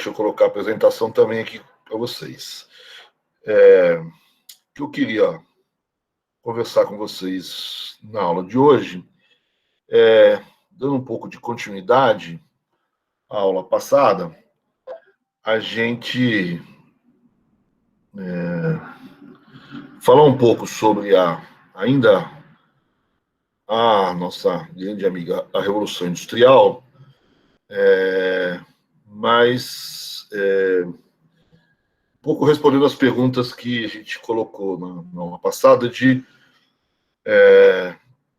Deixa eu colocar a apresentação também aqui para vocês. O que eu queria conversar com vocês na aula de hoje dando um pouco de continuidade à aula passada, a gente falar um pouco sobre ainda a nossa grande amiga, a Revolução Industrial, mas um pouco respondendo às perguntas que a gente colocou na aula passada de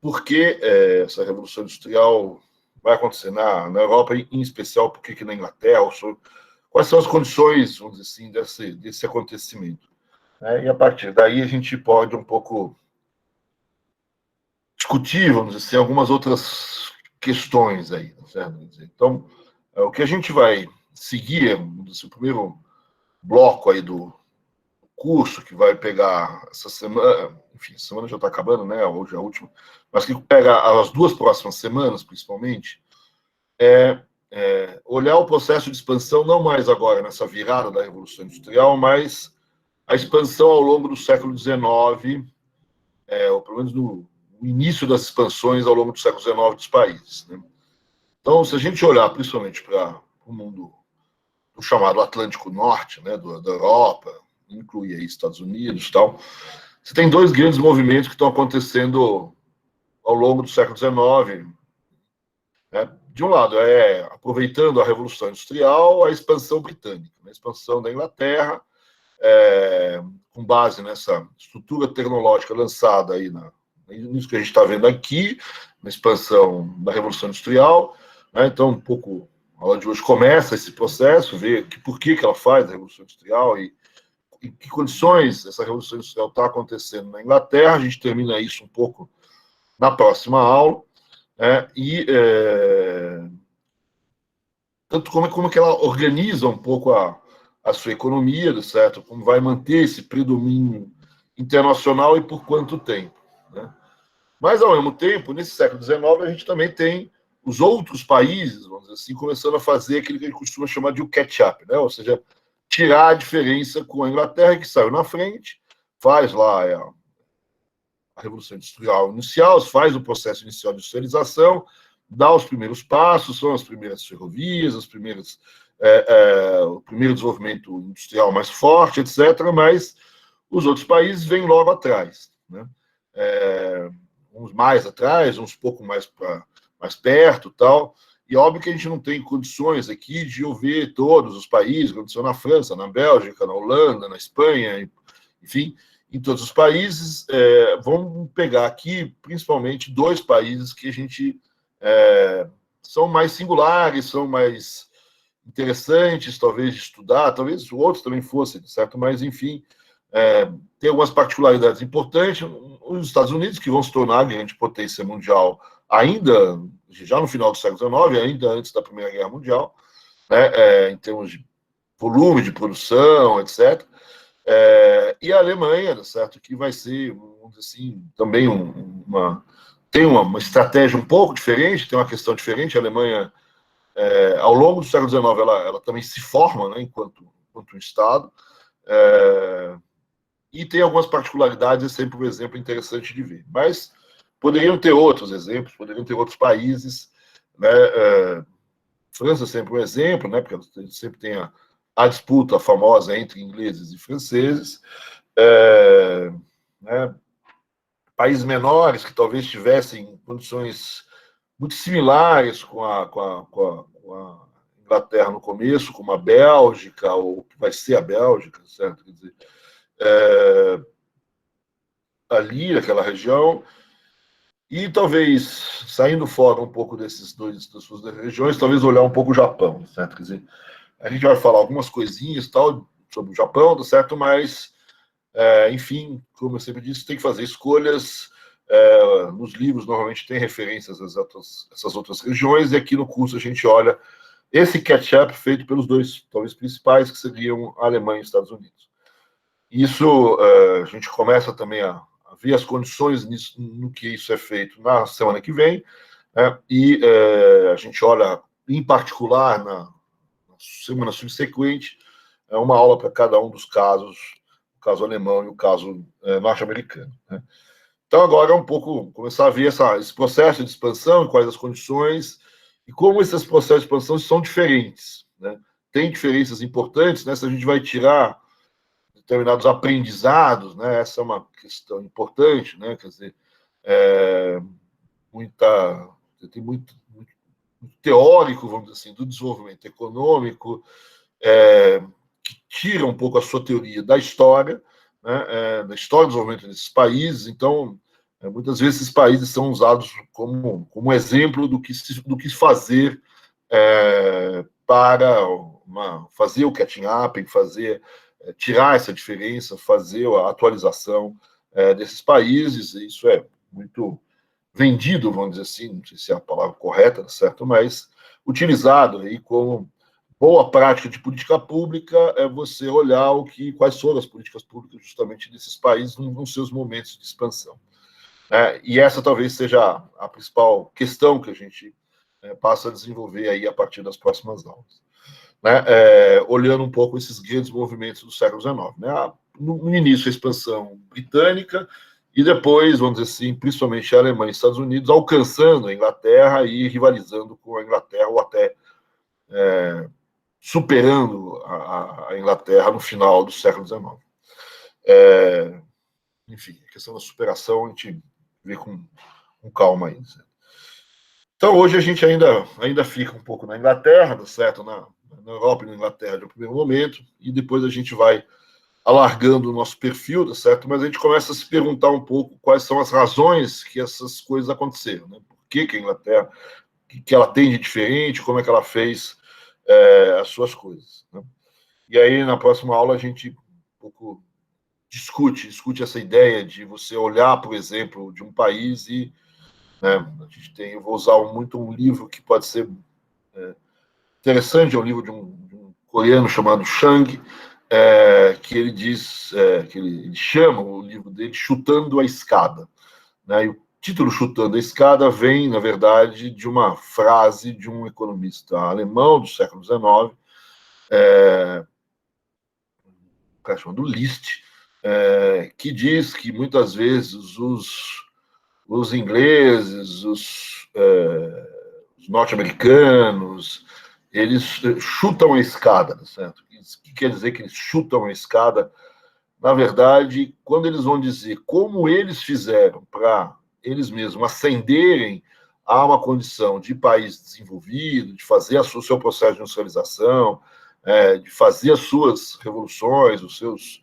por que essa Revolução Industrial vai acontecer na Europa, em especial, por que na Inglaterra, quais são as condições, vamos dizer assim, desse acontecimento. E a partir daí a gente pode um pouco discutir, vamos dizer assim, algumas outras questões aí, certo? Então, o que a gente vai seguir, o primeiro bloco aí do curso, que vai pegar essa semana, enfim, a semana já está acabando, né? Hoje é a última, mas que pega as 2 próximas semanas, principalmente, olhar o processo de expansão, não mais agora nessa virada da Revolução Industrial, mas a expansão ao longo do século XIX, ou pelo menos no início das expansões ao longo do século XIX dos países. Né? Então, se a gente olhar principalmente para o mundo do chamado Atlântico Norte, né, da Europa, inclui aí Estados Unidos e tal, você tem 2 grandes movimentos que estão acontecendo ao longo do século XIX. Né? De um lado, aproveitando a Revolução Industrial, a expansão britânica, a expansão da Inglaterra, com base nessa estrutura tecnológica lançada aí nisso que a gente está vendo aqui, na expansão da Revolução Industrial. Né? Então, um pouco, a aula de hoje começa esse processo, ver por que ela faz a Revolução Industrial e em que condições essa Revolução Industrial está acontecendo na Inglaterra. A gente termina isso um pouco na próxima aula. Tanto como que ela organiza um pouco a sua economia, certo? Como vai manter esse predomínio internacional e por quanto tempo. Né? Mas, ao mesmo tempo, nesse século XIX, a gente também tem os outros países, vamos dizer assim, começando a fazer aquilo que a gente costuma chamar de o catch-up, né? Ou seja, tirar a diferença com a Inglaterra, que saiu na frente, faz lá a Revolução Industrial inicial, faz o processo inicial de industrialização, dá os primeiros passos, são as primeiras ferrovias, o primeiro desenvolvimento industrial mais forte, etc., mas os outros países vêm logo atrás. Né? Uns mais atrás, uns pouco mais perto, tal. E óbvio que a gente não tem condições aqui de ouvir todos os países, aconteceu na França, na Bélgica, na Holanda, na Espanha, enfim, em todos os países. Vamos pegar aqui, principalmente, 2 países que a gente são mais singulares, são mais interessantes, talvez, de estudar, talvez outros também fossem, certo? Mas, enfim, tem algumas particularidades importantes. Os Estados Unidos, que vão se tornar a grande potência mundial ainda, já no final do século XIX, ainda antes da Primeira Guerra Mundial, né, em termos de volume de produção, etc. E a Alemanha, certo, que vai ser, vamos dizer assim, também tem uma estratégia um pouco diferente, tem uma questão diferente. A Alemanha, ao longo do século XIX, ela também se forma, né, enquanto um Estado, e tem algumas particularidades, é sempre um exemplo interessante de ver. Mas poderiam ter outros exemplos, poderiam ter outros países. Né? França é sempre um exemplo, né, porque sempre tem a disputa famosa entre ingleses e franceses. Né? Países menores que talvez tivessem condições muito similares com a Inglaterra no começo, como a Bélgica, ou que vai ser a Bélgica, certo? Quer dizer, ali, naquela região, e talvez, saindo fora um poudas suas regiões, talvez olhar um pouco o Japão, certo? Quer dizer, a gente vai falar algumas coisinhas tal sobre o Japão, tá certo? Mas, enfim, como eu sempre disse, tem que fazer escolhas. Nos livros, normalmente, tem referências a essas outras regiões, e aqui no curso a gente olha esse catch-up feito pelos 2, talvez, principais, que seriam a Alemanha e os Estados Unidos. Isso, a gente começa também a ver as condições no que isso é feito na semana que vem, né? E a gente olha, em particular, na semana subsequente, uma aula para cada um dos casos, o caso alemão e o caso norte-americano, né? Então, agora é um pouco começar a ver esse processo de expansão, quais as condições, e como esses processos de expansão são diferentes, né? Tem diferenças importantes, né? Se a gente vai tirar determinados aprendizados, né? Essa é uma questão importante, né? Quer dizer, tem muito teórico, vamos dizer assim, do desenvolvimento econômico, que tira um pouco a sua teoria da história, né? Da história do desenvolvimento desses países. Então, muitas vezes esses países são usados como exemplo do que fazer para fazer o catching up, tirar essa diferença, fazer a atualização desses países. E isso é muito vendido, vamos dizer assim, não sei se é a palavra correta, certo? Mas utilizado aí como boa prática de política pública é você olhar quais foram as políticas públicas justamente desses países nos seus momentos de expansão. E essa talvez seja a principal questão que a gente passa a desenvolver aí a partir das próximas aulas, né? Olhando um pouco esses grandes movimentos do século XIX, né? No início, a expansão britânica, e depois, vamos dizer assim, principalmente a Alemanha e Estados Unidos, alcançando a Inglaterra e rivalizando com a Inglaterra, ou até superando a Inglaterra no final do século XIX. Enfim, a questão da superação a gente vê com calma aí. Então, hoje a gente ainda fica um pouco na Inglaterra, certo? Na Europa e na Inglaterra no primeiro momento, e depois a gente vai alargando o nosso perfil, certo? Mas a gente começa a se perguntar um pouco quais são as razões que essas coisas aconteceram, né? Por que a Inglaterra, o que ela tem de diferente, como é que ela fez as suas coisas, né? E aí, na próxima aula, a gente um pouco discute essa ideia de você olhar, por exemplo, de um país e, né, eu vou usar muito um livro que pode ser interessante, é um livro de um coreano chamado Chang, que ele diz, que ele chama o livro dele Chutando a Escada, né? E o título Chutando a Escada vem, na verdade, de uma frase de um economista alemão do século XIX, um cara chamado Liszt, que diz que muitas vezes os ingleses, os norte-americanos, eles chutam a escada, certo? O que quer dizer que eles chutam a escada? Na verdade, quando eles vão dizer como eles fizeram para eles mesmos ascenderem a uma condição de país desenvolvido, de fazer o seu processo de industrialização, de fazer as suas revoluções, os seus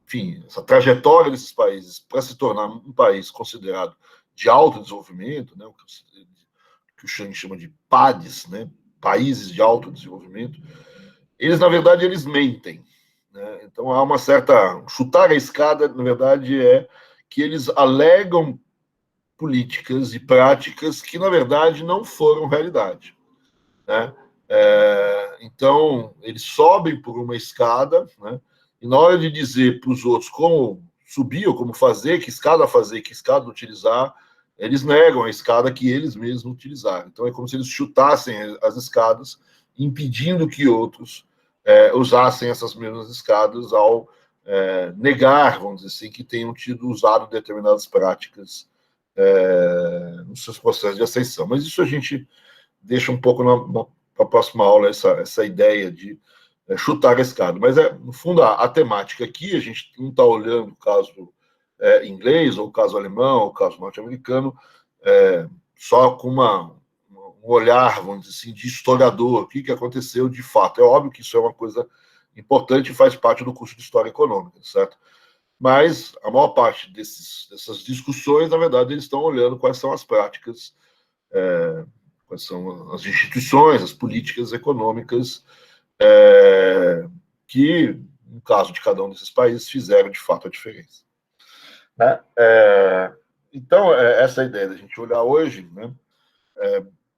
enfim, essa trajetória desses países para se tornar um país considerado de alto desenvolvimento, né, o que o Chang chama de PADs, né, países de alto desenvolvimento, eles, na verdade, eles mentem, né? Então, há uma certa... Chutar a escada, na verdade, é que eles alegam políticas e práticas que, na verdade, não foram realidade, né? Então, eles sobem por uma escada, né? E na hora de dizer para os outros como subir, ou como fazer, que escada fazer, que escada utilizar, eles negam a escada que eles mesmos utilizaram. Então, é como se eles chutassem as escadas, impedindo que outros usassem essas mesmas escadas ao negar, vamos dizer assim, que tenham usado determinadas práticas nos seus processos de ascensão. Mas isso a gente deixa um pouco para a próxima aula, essa ideia de chutar a escada. Mas, no fundo, a temática aqui, a gente não está olhando o caso inglês, ou o caso alemão, ou o caso norte-americano, só com um olhar, vamos dizer assim, de historiador, o que aconteceu de fato. É óbvio que isso é uma coisa importante e faz parte do curso de História Econômica, certo? Mas a maior parte dessas discussões, na verdade, eles estão olhando quais são as práticas, quais são as instituições, as políticas econômicas que, no caso de cada um desses países, fizeram de fato a diferença, né? Então, essa é a ideia da gente olhar hoje, né?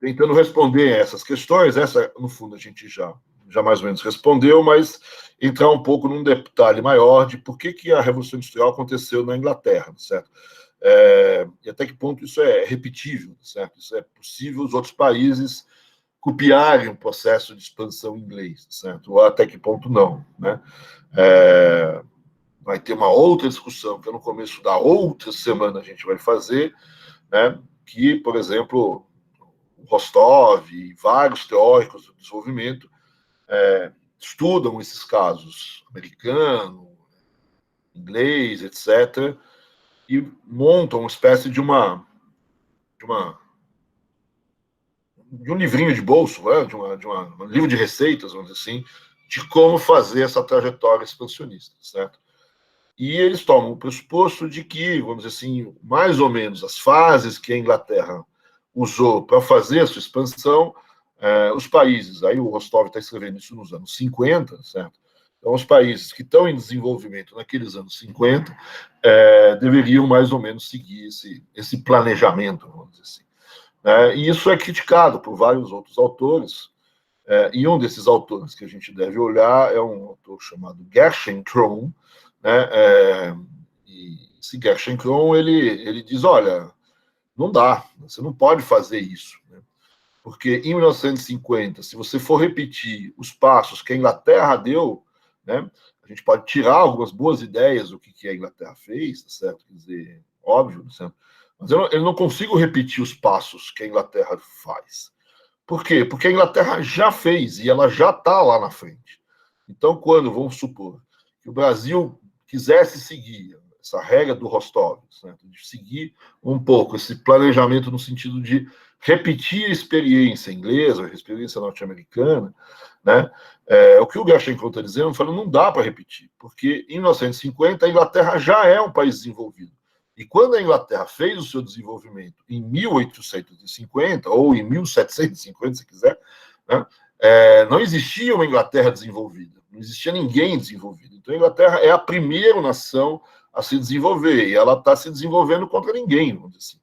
Tentando responder essas questões. Essa, no fundo, a gente já mais ou menos respondeu, mas entrar um pouco num detalhe maior de por que a Revolução Industrial aconteceu na Inglaterra, certo? E até que ponto isso é repetível, certo? Isso é possível os outros países copiarem o processo de expansão inglês, certo? Ou até que ponto não, né? Vai ter uma outra discussão que no começo da outra semana a gente vai fazer, né? Que, por exemplo, o Rostov e vários teóricos do desenvolvimento estudam esses casos, americano, inglês, etc., e montam uma espécie de um livrinho de bolso, né? Um livro de receitas, vamos dizer assim, de como fazer essa trajetória expansionista, certo? E eles tomam o pressuposto de que, vamos dizer assim, mais ou menos as fases que a Inglaterra usou para fazer a sua expansão, os países, aí o Rostov está escrevendo isso nos anos 50, certo? Então, os países que estão em desenvolvimento naqueles anos 50 deveriam mais ou menos seguir esse planejamento, vamos dizer assim. E isso é criticado por vários outros autores, e um desses autores que a gente deve olhar é um autor chamado Gershon Krohn, né? E esse Gershon Krohn, ele diz, olha, não dá, você não pode fazer isso, né? Porque em 1950, se você for repetir os passos que a Inglaterra deu, né, a gente pode tirar algumas boas ideias do que a Inglaterra fez, certo? Quer dizer, óbvio, certo? Mas eu não consigo repetir os passos que a Inglaterra faz. Por quê? Porque a Inglaterra já fez e ela já está lá na frente. Então, quando, vamos supor, que o Brasil quisesse seguir essa regra do Rostov, certo? De seguir um pouco esse planejamento no sentido de repetir a experiência inglesa, a experiência norte-americana, né? O que o Gershon está dizendo, falando, não dá para repetir, porque em 1950 a Inglaterra já é um país desenvolvido. E quando a Inglaterra fez o seu desenvolvimento em 1850, ou em 1750, se quiser, né, não existia uma Inglaterra desenvolvida, não existia ninguém desenvolvido. Então a Inglaterra é a primeira nação a se desenvolver, e ela está se desenvolvendo contra ninguém, vamos dizer assim.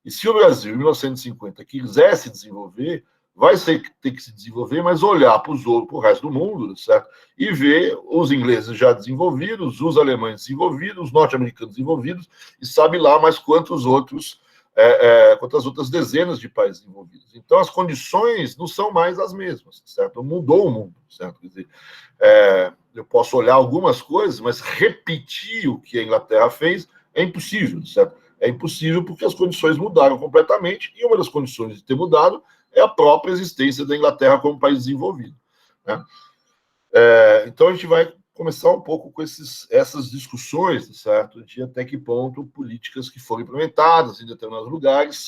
E se o Brasil, em 1950, quisesse desenvolver, vai ter que se desenvolver, mas olhar para o resto do mundo, certo? E ver os ingleses já desenvolvidos, os alemães desenvolvidos, os norte-americanos desenvolvidos, e sabe lá mais quantas outras dezenas de países desenvolvidos. Então, as condições não são mais as mesmas, certo? Mudou o mundo, certo? Quer dizer, eu posso olhar algumas coisas, mas repetir o que a Inglaterra fez é impossível, certo? É impossível porque as condições mudaram completamente, e uma das condições de ter mudado é a própria existência da Inglaterra como país desenvolvido, né? Então a gente vai começar um pouco com essas discussões, certo? De até que ponto políticas que foram implementadas em determinados lugares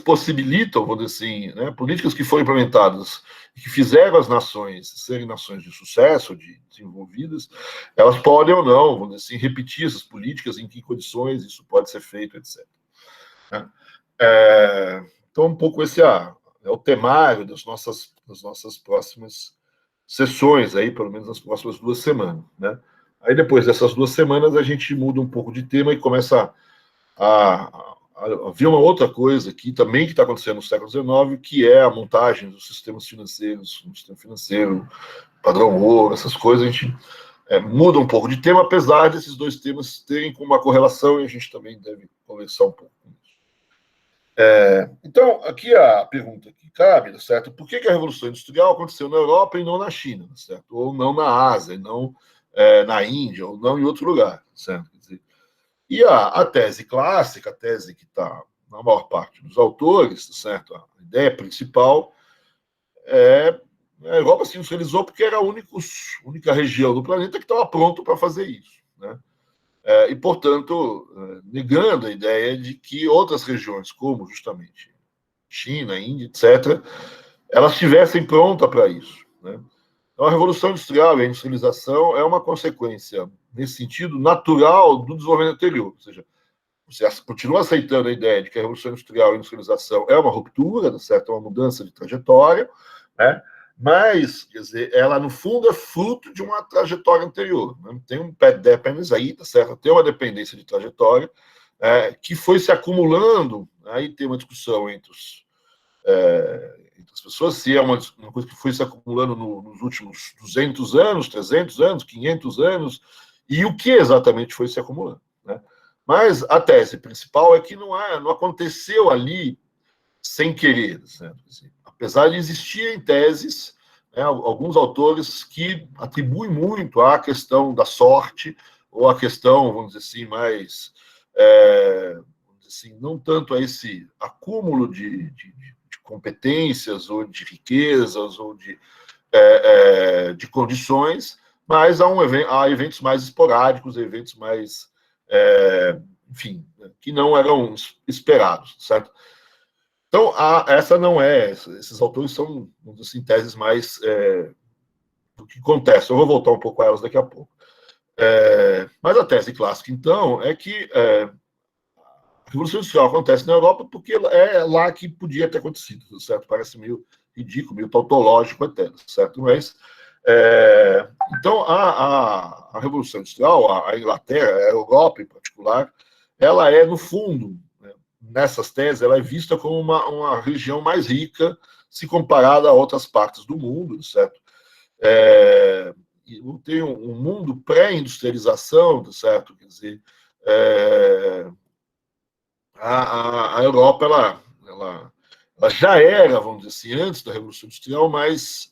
possibilitam, vamos dizer assim, né, políticas que foram implementadas e que fizeram as nações serem nações de sucesso, de desenvolvidas, elas podem ou não, vamos dizer assim, repetir essas políticas, em que condições isso pode ser feito, etc. Então, um pouco esse é o temário das nossas próximas sessões, aí, pelo menos nas próximas 2 semanas, né? Aí, depois dessas 2 semanas, a gente muda um pouco de tema e começa a ver uma outra coisa que também está acontecendo no século XIX, que é a montagem dos sistemas financeiros, o sistema financeiro, padrão ouro, essas coisas. A gente muda um pouco de tema, apesar desses 2 temas terem uma correlação, e a gente também deve conversar um pouco com isso. Então, aqui a pergunta que cabe, certo? Por que a Revolução Industrial aconteceu na Europa e não na China, certo? Ou não na Ásia, e não na Índia, ou não em outro lugar, certo? Quer dizer, e a tese clássica, a tese que está na maior parte dos autores, certo? A ideia principal é a Europa se industrializou porque era a única região do planeta que estava pronto para fazer isso, né? E, portanto, negando a ideia de que outras regiões, como justamente China, Índia, etc., elas estivessem prontas para isso, né? Então, a Revolução Industrial e a industrialização é uma consequência, nesse sentido, natural do desenvolvimento anterior. Ou seja, você continua aceitando a ideia de que a Revolução Industrial e a industrialização é uma ruptura, certo? É uma mudança de trajetória, né? Mas, quer dizer, ela, no fundo, é fruto de uma trajetória anterior, né? Tem um pé dependence aí, tá certo? Tem uma dependência de trajetória que foi se acumulando. Aí tem uma discussão entre as pessoas se é uma coisa que foi se acumulando nos últimos 200 anos, 300 anos, 500 anos, e o que exatamente foi se acumulando, né? Mas a tese principal é que não aconteceu ali sem querer, certo? Apesar de existirem teses, né, alguns autores que atribuem muito à questão da sorte, ou à questão, vamos dizer assim, mais... vamos dizer assim, não tanto a esse acúmulo de competências, ou de riquezas, ou de condições, mas há eventos mais esporádicos, eventos mais... enfim, que não eram esperados, certo? Então, essa não é... Esses autores são, vamos dizer assim, teses mais do que acontece. Eu vou voltar um pouco a elas daqui a pouco. Mas a tese clássica, então, é que a Revolução Industrial acontece na Europa porque é lá que podia ter acontecido, certo? Parece meio ridículo, meio tautológico até, certo? Mas, então, a Revolução Industrial, a Inglaterra, a Europa em particular, ela é, no fundo, né, nessas teses, ela é vista como uma região mais rica se comparada a outras partes do mundo, certo? Tem um mundo pré-industrialização, certo? Quer dizer, a Europa ela já era, vamos dizer assim, antes da Revolução Industrial, mais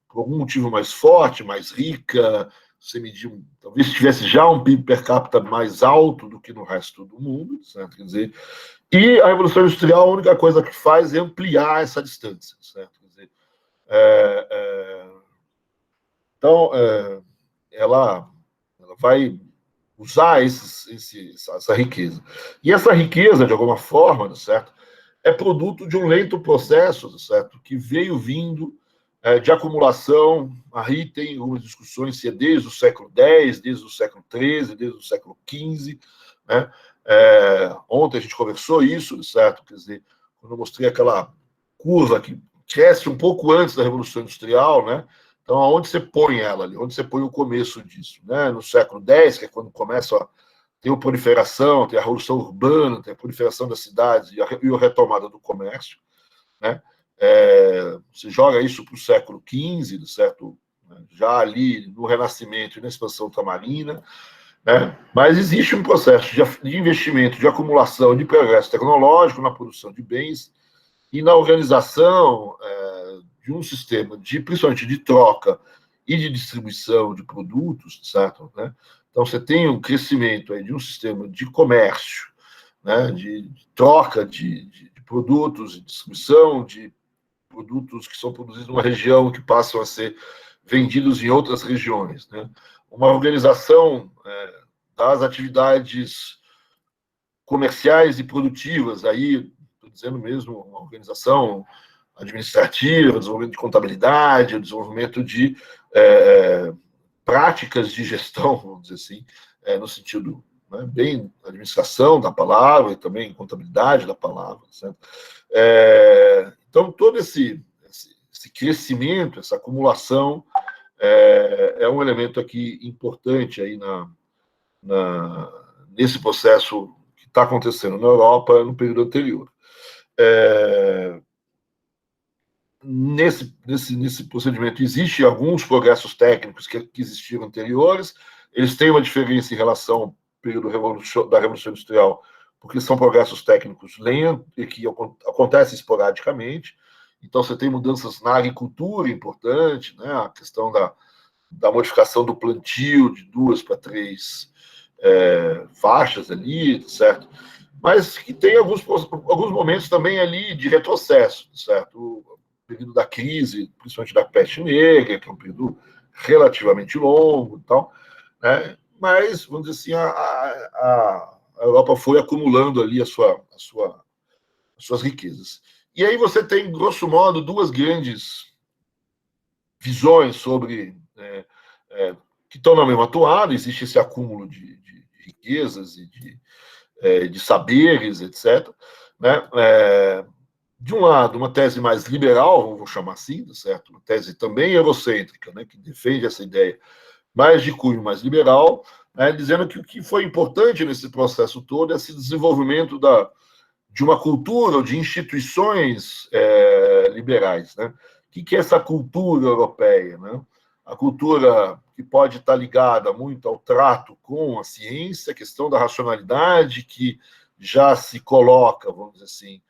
por algum motivo mais forte, mais rica. Você mediu, talvez tivesse já um PIB per capita mais alto do que no resto do mundo, certo? Quer dizer, e a Revolução Industrial, a única coisa que faz é ampliar essa distância, certo? Quer dizer, então, ela vai usar essa riqueza. E essa riqueza, de alguma forma, certo, é produto de um lento processo, certo, que veio vindo de acumulação. Aí tem algumas discussões se é desde o século X, desde o século XIII, desde o século XV. Né? Ontem a gente conversou isso, certo? Quer dizer, quando eu mostrei aquela curva que cresce um pouco antes da Revolução Industrial, né? Então, aonde você põe ela ali? Onde você põe o começo disso? Né? No século X, que é quando começa tem a proliferação, tem a revolução urbana, tem a proliferação das cidades e a retomada do comércio. Né? Você joga isso para o século XV, certo? Já ali no Renascimento e na expansão ultramarina. Né? Mas existe um processo de investimento, de acumulação, de progresso tecnológico na produção de bens e na organização de um sistema, principalmente de troca e de distribuição de produtos, certo? Né? Então, você tem um crescimento aí de um sistema de comércio, né? de troca de produtos, de distribuição de produtos que são produzidos numa região que passam a ser vendidos em outras regiões. Né? Uma organização das atividades comerciais e produtivas, aí, estou dizendo mesmo, uma organização administrativa, desenvolvimento de contabilidade, desenvolvimento de práticas de gestão, vamos dizer assim, no sentido bem administração da palavra e também contabilidade da palavra. Certo? Então, todo esse crescimento, essa acumulação, é um elemento aqui importante aí nesse processo que está acontecendo na Europa no período anterior. Nesse procedimento existem alguns progressos técnicos que existiram anteriores, eles têm uma diferença em relação ao período da Revolução Industrial, porque são progressos técnicos lentos e que acontecem esporadicamente. Então, você tem mudanças na agricultura importante, né? A questão da modificação do plantio de 2 para 3 faixas ali, certo? Mas que tem alguns momentos também ali de retrocesso, certo? O período da crise, principalmente da peste negra, que é um período relativamente longo e tal, né? Mas, vamos dizer assim, a Europa foi acumulando ali as suas riquezas. E aí você tem, grosso modo, duas grandes visões sobre que estão na mesma toada. Existe esse acúmulo de riquezas e de saberes, etc. Né? De um lado, uma tese mais liberal, vou chamar assim, certo? Uma tese também eurocêntrica, né? Que defende essa ideia mais de cunho mais liberal, né? Dizendo que o que foi importante nesse processo todo é esse desenvolvimento de uma cultura ou de instituições liberais. Né? O que é essa cultura europeia? Né? A cultura que pode estar ligada muito ao trato com a ciência, a questão da racionalidade que já se coloca, vamos dizer assim,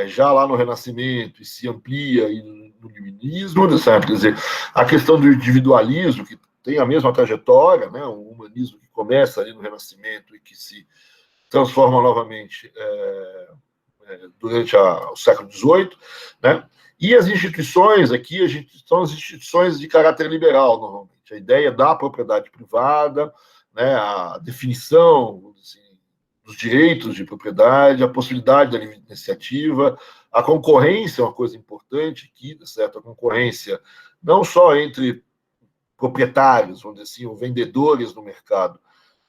já lá no Renascimento e se amplia aí no Iluminismo, sabe? Quer dizer, a questão do individualismo, que tem a mesma trajetória, né? O humanismo que começa ali no Renascimento e que se transforma novamente durante o século XVIII, né? E as instituições aqui, são as instituições de caráter liberal, normalmente. A ideia da propriedade privada, né, a definição assim, dos direitos de propriedade, a possibilidade da livre iniciativa, a concorrência é uma coisa importante aqui, certo? A concorrência não só entre proprietários, vamos dizer assim, ou vendedores no mercado,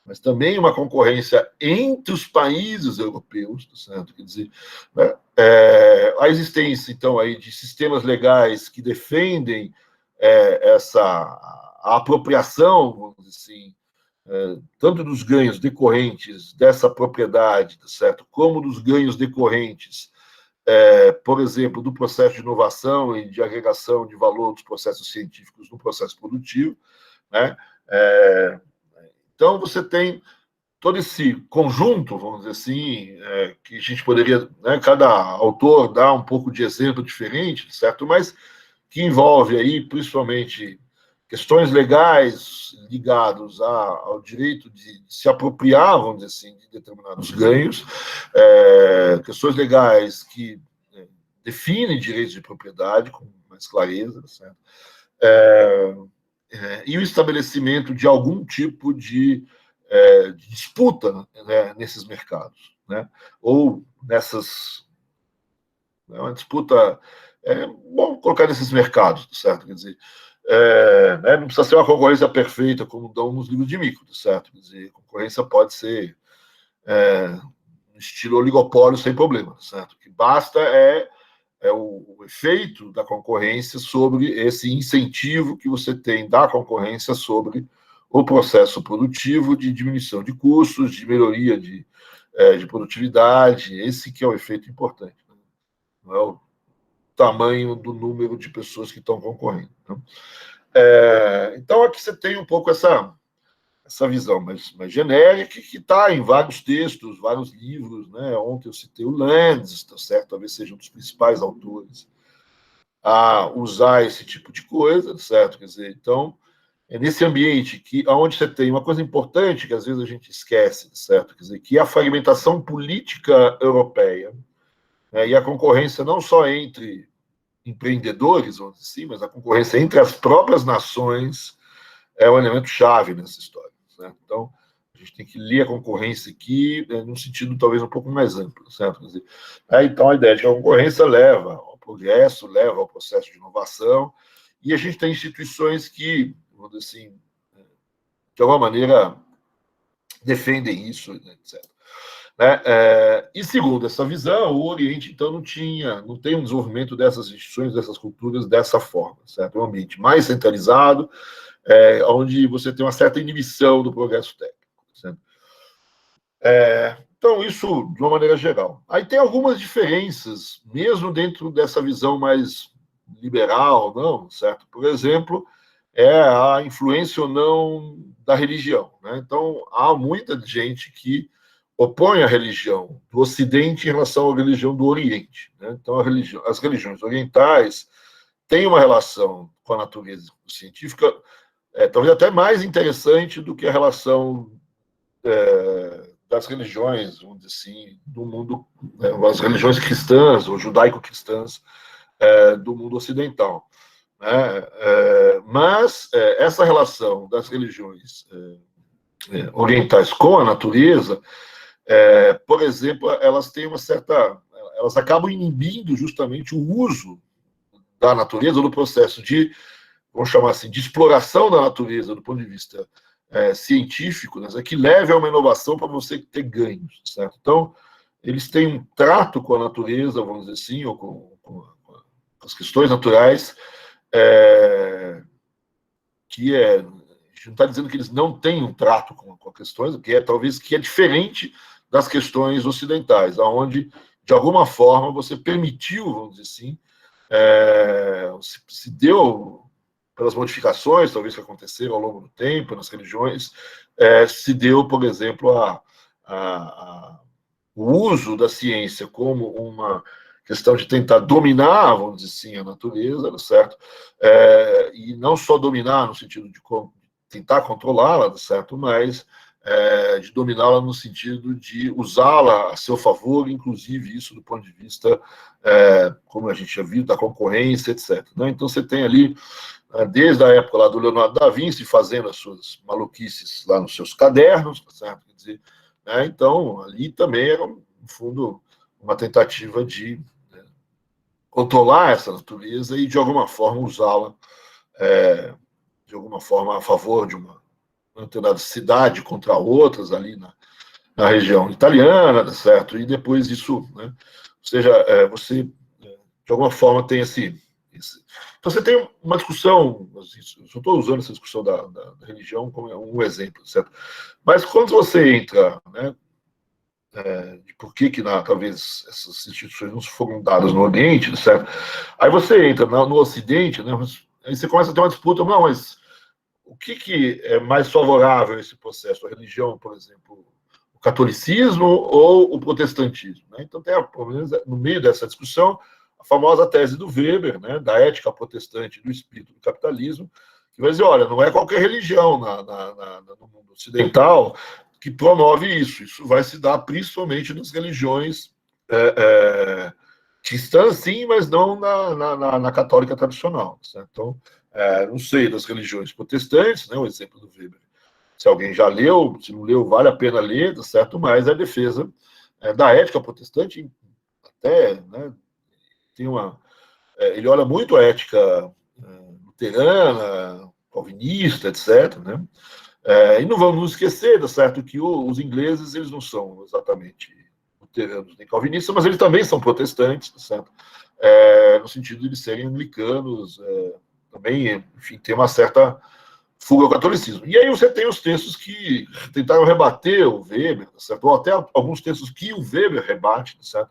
mas também uma concorrência entre os países europeus, certo? Quer dizer, né? A existência, então, aí de sistemas legais que defendem a apropriação, vamos dizer assim, tanto dos ganhos decorrentes dessa propriedade, certo? Como dos ganhos decorrentes, por exemplo, do processo de inovação e de agregação de valor dos processos científicos no processo produtivo, né? Então, você tem todo esse conjunto, vamos dizer assim, que a gente poderia, né, cada autor dá um pouco de exemplo diferente, certo? Mas que envolve aí, principalmente, questões legais ligadas ao direito de se apropriar, vamos dizer assim, de determinados ganhos, questões legais que definem direitos de propriedade com mais clareza, certo? E o estabelecimento de algum tipo de disputa, né, nesses mercados, né? Ou nessas... uma disputa... bom colocar nesses mercados, certo? Quer dizer, né, não precisa ser uma concorrência perfeita, como dão nos livros de micro, certo? Quer dizer, a concorrência pode ser no estilo oligopólio sem problema, certo? O que basta o efeito da concorrência sobre esse incentivo que você tem da concorrência sobre o processo produtivo de diminuição de custos, de melhoria de produtividade. Esse que é o efeito importante, né? Não é o tamanho do número de pessoas que estão concorrendo. Então, aqui você tem um pouco essa visão mais genérica, que está em vários textos, vários livros, né? Ontem eu citei o Landes, tá certo? Talvez seja um dos principais autores a usar esse tipo de coisa, certo? Quer dizer, então, nesse ambiente onde você tem uma coisa importante que às vezes a gente esquece, certo? Quer dizer, que é a fragmentação política europeia, né? E a concorrência não só entre empreendedores, vamos dizer assim, mas a concorrência entre as próprias nações é um elemento chave nessa história, certo? Então, a gente tem que ler a concorrência aqui num sentido talvez um pouco mais amplo, certo? Quer dizer, então, a ideia de que a concorrência leva ao progresso, leva ao processo de inovação, e a gente tem instituições que, vamos dizer assim, de alguma maneira, defendem isso, etc. E segundo essa visão, o Oriente, então, não tem um desenvolvimento dessas instituições, dessas culturas dessa forma, certo? É um ambiente mais centralizado, onde você tem uma certa inibição do progresso técnico, certo? Então, isso de uma maneira geral. Aí tem algumas diferenças, mesmo dentro dessa visão mais liberal, não, certo? Por exemplo, a influência ou não da religião, né? Então, há muita gente que opõe a religião do Ocidente em relação à religião do Oriente, né? Então, as religiões orientais têm uma relação com a natureza científica talvez até mais interessante do que a relação das religiões, vamos dizer assim, do mundo, as religiões cristãs ou judaico-cristãs do mundo ocidental. Mas essa relação das religiões orientais com a natureza, por exemplo, elas têm elas acabam inibindo justamente o uso da natureza no processo de, vamos chamar assim, de exploração da natureza do ponto de vista científico, né, que leve a uma inovação para você ter ganhos, certo? Então, eles têm um trato com a natureza, vamos dizer assim, ou com as questões naturais, que a gente não está dizendo que eles não têm um trato com questões, talvez que é diferente das questões ocidentais, onde, de alguma forma, você permitiu, vamos dizer assim, se deu pelas modificações, talvez, que aconteceram ao longo do tempo nas religiões, se deu, por exemplo, o uso da ciência como uma questão de tentar dominar, vamos dizer assim, a natureza, certo? E não só dominar no sentido de tentar controlá-la, certo? Mas de dominá-la no sentido de usá-la a seu favor, inclusive isso do ponto de vista, como a gente já viu, da concorrência, etc. Né? Então você tem ali, desde a época lá do Leonardo da Vinci, fazendo as suas maluquices lá nos seus cadernos, certo? Quer dizer, né? Então, ali também era, no fundo, uma tentativa de controlar essa natureza e, de alguma forma, usá-la, de alguma forma, a favor de uma determinada cidade contra outras ali na região italiana, certo? E depois isso, né? Ou seja, você, de alguma forma, tem esse. Então, você tem uma discussão, eu só estou usando essa discussão da religião como um exemplo, certo? Mas quando você entra, né, de por que talvez essas instituições não foram dadas no Oriente, certo? Aí você entra no Ocidente, né, aí você começa a ter uma disputa, não, mas o que é mais favorável a esse processo? A religião, por exemplo, o catolicismo ou o protestantismo? Né? Então, tem, pelo menos no meio dessa discussão, a famosa tese do Weber, né, da ética protestante do espírito do capitalismo, que vai dizer, olha, não é qualquer religião no mundo ocidental que promove isso. Isso vai se dar principalmente nas religiões cristãs, sim, mas não na católica tradicional. Certo? Então, não sei, das religiões protestantes, né, o exemplo do Weber. Se alguém já leu, se não leu, vale a pena ler, certo? Mas a defesa da ética protestante, até, né, tem ele olha muito a ética luterana, calvinista, etc. Né? E não vamos nos esquecer, certo, que os ingleses eles não são exatamente luteranos nem calvinistas, mas eles também são protestantes, certo? No sentido de eles serem anglicanos, também, enfim, tem uma certa fuga ao catolicismo. E aí você tem os textos que tentaram rebater o Weber, certo? Ou até alguns textos que o Weber rebate, certo?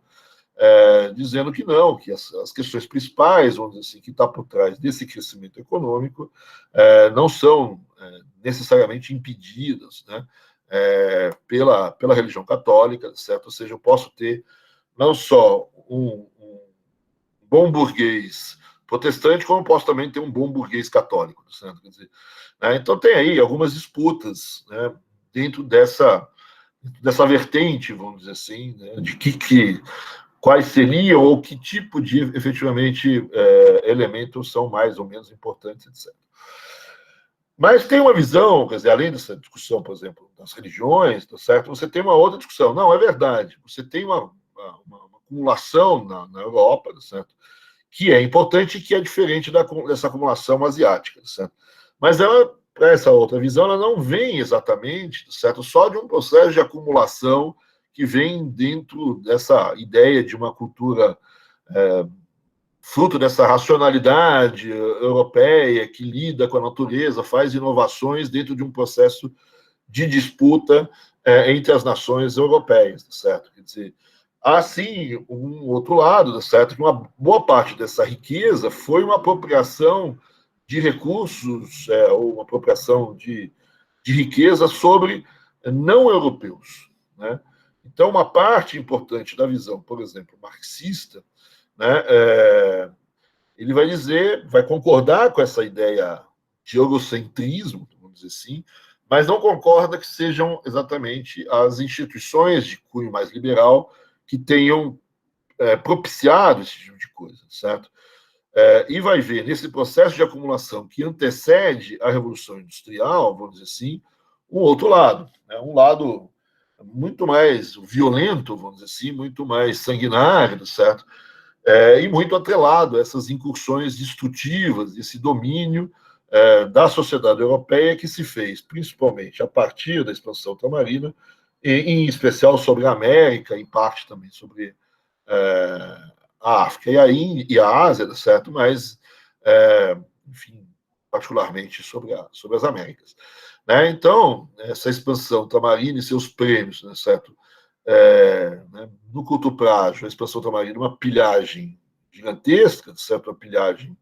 Dizendo que não, que as questões principais, vamos dizer assim, que está por trás desse crescimento econômico, não são necessariamente impedidas, né, pela religião católica, certo? Ou seja, eu posso ter não só um bom burguês protestante, como posso também ter um bom burguês católico, certo? Quer dizer, então tem aí algumas disputas, né, dentro dessa vertente, vamos dizer assim, né, de quais seriam ou que tipo de, efetivamente, elementos são mais ou menos importantes, etc. Mas tem uma visão, quer dizer, além dessa discussão, por exemplo, das religiões, tá certo? Você tem uma outra discussão. Não, é verdade. Você tem uma acumulação na Europa, tá certo? Que é importante e que é diferente dessa acumulação asiática, tá certo? Mas ela, para essa outra visão, ela não vem exatamente, tá certo? Só de um processo de acumulação que vem dentro dessa ideia de uma cultura fruto dessa racionalidade europeia que lida com a natureza, faz inovações dentro de um processo de disputa entre as nações europeias, certo? Quer dizer, há sim um outro lado, certo? Que uma boa parte dessa riqueza foi uma apropriação de recursos ou uma apropriação de riqueza sobre não europeus, né? Então, uma parte importante da visão, por exemplo, marxista, né, ele vai dizer, vai concordar com essa ideia de eurocentrismo, vamos dizer assim, mas não concorda que sejam exatamente as instituições de cunho mais liberal que tenham propiciado esse tipo de coisa, certo? E vai ver nesse processo de acumulação que antecede a Revolução Industrial, vamos dizer assim, um outro lado, né? Um lado muito mais violento, vamos dizer assim, muito mais sanguinário, certo? E muito atrelado a essas incursões destrutivas, esse domínio da sociedade europeia que se fez, principalmente a partir da expansão ultramarina, em especial sobre a América, em parte também sobre a África e a Ásia, certo? Mas, enfim, particularmente sobre as Américas. Né? Então, essa expansão ultramarina e seus prêmios, né, certo? Né, no curto prazo, a expansão ultramarina é uma pilhagem gigantesca, certo? Uma pilhagem